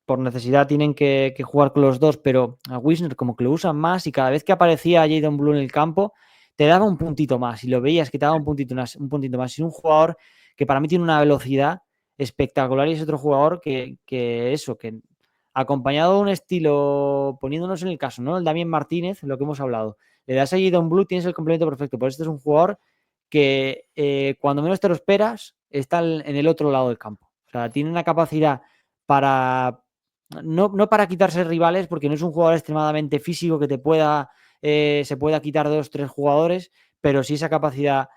por necesidad tienen que jugar con los dos, pero a Wisner como que lo usan más y cada vez que aparecía Jadon Blue en el campo te daba un puntito más y lo veías que te daba un puntito más. Es un jugador que para mí tiene una velocidad espectacular y es otro jugador que acompañado de un estilo, poniéndonos en el caso, ¿no? El Damián Martínez, lo que hemos hablado, le das a Jadon Blue, tienes el complemento perfecto, por este es un jugador que cuando menos te lo esperas está en el otro lado del campo. O sea, tiene una capacidad para no para quitarse rivales, porque no es un jugador extremadamente físico que se pueda quitar 2-3 jugadores, pero sí esa capacidad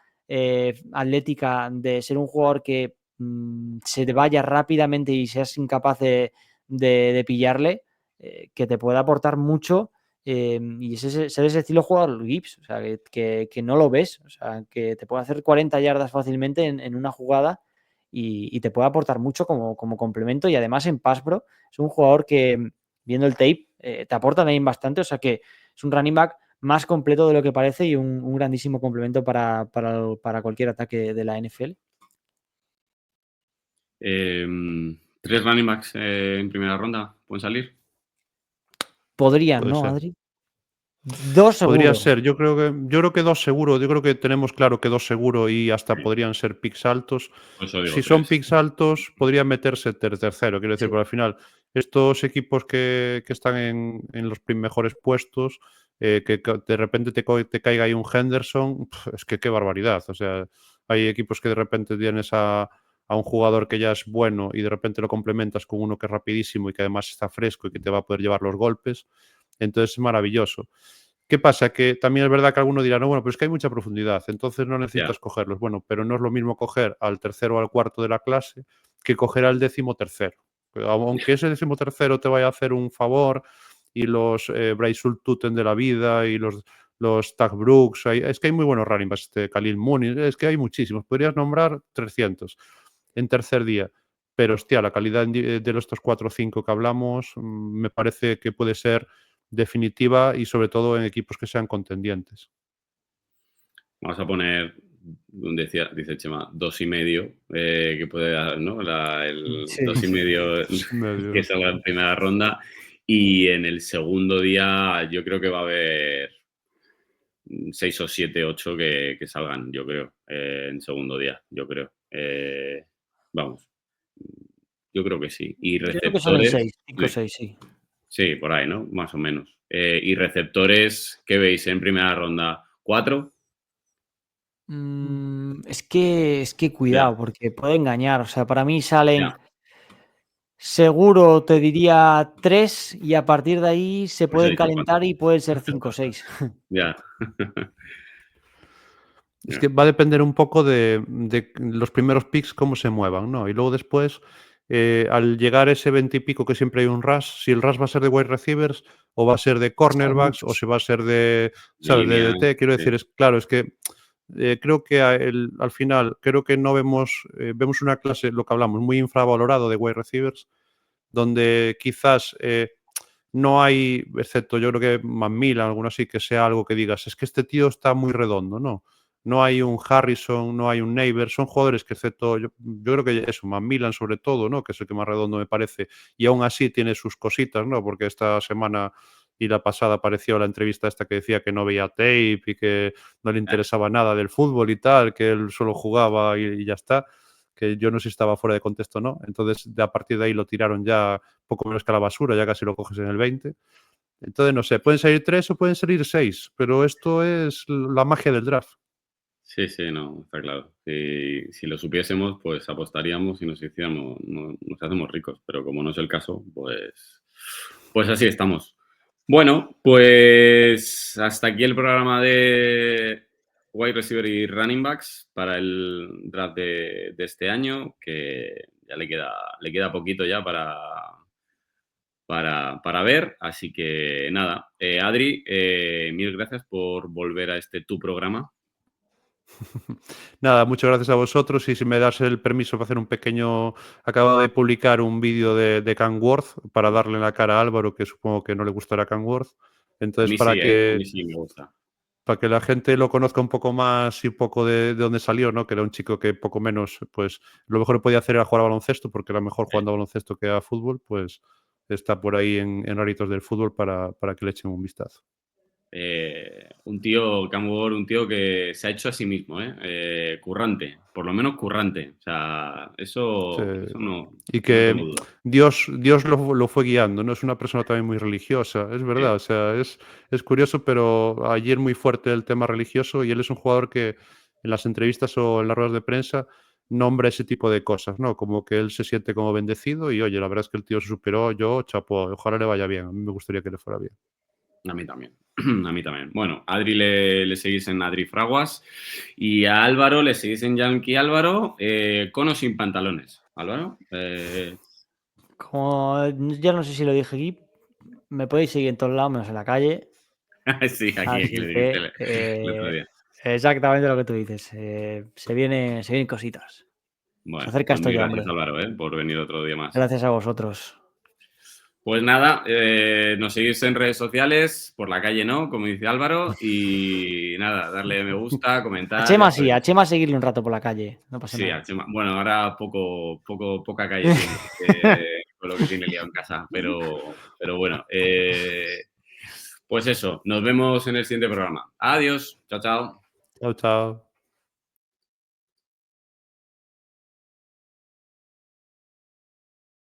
atlética de ser un jugador que se te vaya rápidamente y seas incapaz de pillarle, que te puede aportar mucho. Y ser ese estilo jugador Gibbs, o sea, que no lo ves, o sea, que te puede hacer 40 yardas fácilmente en una jugada y te puede aportar mucho como complemento, y además en pass pro es un jugador que, viendo el tape, te aporta también bastante, o sea que es un running back más completo de lo que parece y un grandísimo complemento para cualquier ataque de la NFL. 3 running backs en primera ronda pueden salir. Podrían, Puede ¿no, ser. Adri? 2 seguro. Podría ser, yo creo que 2 seguro, yo creo que tenemos claro que 2 seguro y hasta podrían ser picks altos. Si son picks altos, podrían meterse tercero, quiero decir, Sí. pero al final, estos equipos que están en los mejores puestos, que de repente te caiga ahí un Henderson, es que qué barbaridad. O sea, hay equipos que de repente tienes a un jugador que ya es bueno y de repente lo complementas con uno que es rapidísimo y que además está fresco y que te va a poder llevar los golpes. Entonces es maravilloso. ¿Qué pasa? Que también es verdad que alguno dirá, no, bueno, pero es que hay mucha profundidad, entonces no necesitas cogerlos. Bueno, pero no es lo mismo coger al tercero o al cuarto de la clase que coger al 13º. Aunque ese 13º te vaya a hacer un favor y los Bryce Tuten de la vida y los Tag Brooks, es que hay muy buenos running backs, Khalil Mooney, es que hay muchísimos. Podrías nombrar 300 en tercer día. Pero, hostia, la calidad de los estos 4 o 5 que hablamos me parece que puede ser definitiva y sobre todo en equipos que sean contendientes. Vamos a poner, dice Chema, 2,5, que puede dar, ¿no? El 2,5 que salga en primera ronda. Y en el segundo día yo creo que va a haber 6 o 7, 8 que salgan, yo creo, en segundo día, yo creo. Vamos, yo creo que sí. Y Yo creo que son el 6, 5 o 6, sí. Sí, por ahí, ¿no? Más o menos. Y receptores, ¿qué veis en primera ronda? ¿4? Es que cuidado, porque puede engañar. O sea, para mí salen seguro te diría 3 y a partir de ahí se Pues he pueden dicho calentar 4. y pueden ser 5 o 6. Ya. Es Ya. que va a depender un poco de los primeros picks cómo se muevan, ¿no? Y luego después, al llegar ese 20 y pico que siempre hay un rush, si el rush va a ser de wide receivers o va a ser de Hay cornerbacks o muchos. si va a ser de, De ¿sabes? De línea. DT, quiero Sí. decir, es claro, es que creo que al final, creo que no vemos una clase, lo que hablamos, muy infravalorado de wide receivers, donde quizás no hay, excepto yo creo que Macmillan, alguno así, que sea algo que digas, es que este tío está muy redondo, ¿no? No hay un Harrison, no hay un Neighbor, son jugadores que excepto, yo creo que eso, Macmillan sobre todo, ¿no? Que es el que más redondo me parece, y aún así tiene sus cositas, ¿no? Porque esta semana y la pasada apareció la entrevista esta que decía que no veía tape y que no le interesaba nada del fútbol y tal, que él solo jugaba y ya está, que yo no sé si estaba fuera de contexto o no. Entonces, a partir de ahí lo tiraron ya poco menos que a la basura, ya casi lo coges en el 20. Entonces, no sé, pueden salir 3 o pueden salir 6, pero esto es la magia del draft. Sí, sí, no, está claro. Si lo supiésemos, pues apostaríamos y nos hacemos ricos, pero como no es el caso, pues así estamos. Bueno, pues hasta aquí el programa de wide receiver y running backs para el draft de este año, que ya le queda poquito ya para ver. Así que nada, Adri, mil gracias por volver a tu programa. Nada, muchas gracias a vosotros y si me das el permiso para hacer un pequeño... Acabo de publicar un vídeo de Canworth para darle la cara a Álvaro, que supongo que no le gustará Canworth. A Entonces, mí sí, a mí sí me gusta. para que la gente lo conozca un poco más y un poco de dónde salió, ¿no? Que era un chico que poco menos, pues lo mejor que podía hacer era jugar a baloncesto, porque era mejor jugando a baloncesto que a fútbol, pues está por ahí en Raritos del Fútbol para que le echen un vistazo. Un tío, Cambor, un tío que se ha hecho a sí mismo, currante, por lo menos currante. O sea, eso no Y tengo que duda. Dios lo fue guiando, ¿no? Es una persona también muy religiosa, es verdad, o sea, es curioso, pero ayer muy fuerte el tema religioso y él es un jugador que en las entrevistas o en las ruedas de prensa nombra ese tipo de cosas, ¿no? Como que él se siente como bendecido y oye, la verdad es que el tío se superó, yo chapo, ojalá le vaya bien, a mí me gustaría que le fuera bien. A mí también. A mí también. Bueno, a Adri le seguís en Adri Fraguas y a Álvaro le seguís en Yankee Álvaro, con o sin pantalones. Álvaro. Como ya no sé si lo dije aquí, me podéis seguir en todos lados, menos en la calle. Sí, aquí Así le dijiste que el otro día. exactamente lo que tú dices. Se vienen cositas. Se Bueno, acerca pues esto mil ya, gracias hombre. Álvaro, por venir otro día más. Gracias a vosotros. Pues nada, nos seguís en redes sociales, por la calle no, como dice Álvaro, y nada, darle me gusta, comentar. A Chema sí, a Chema seguirle un rato por la calle. No pasa Sí, nada. a Chema. Bueno, ahora poca calle tiene, con lo que tiene liado en casa, pero bueno, pues eso, nos vemos en el siguiente programa. Adiós, chao, chao. Chao, chao.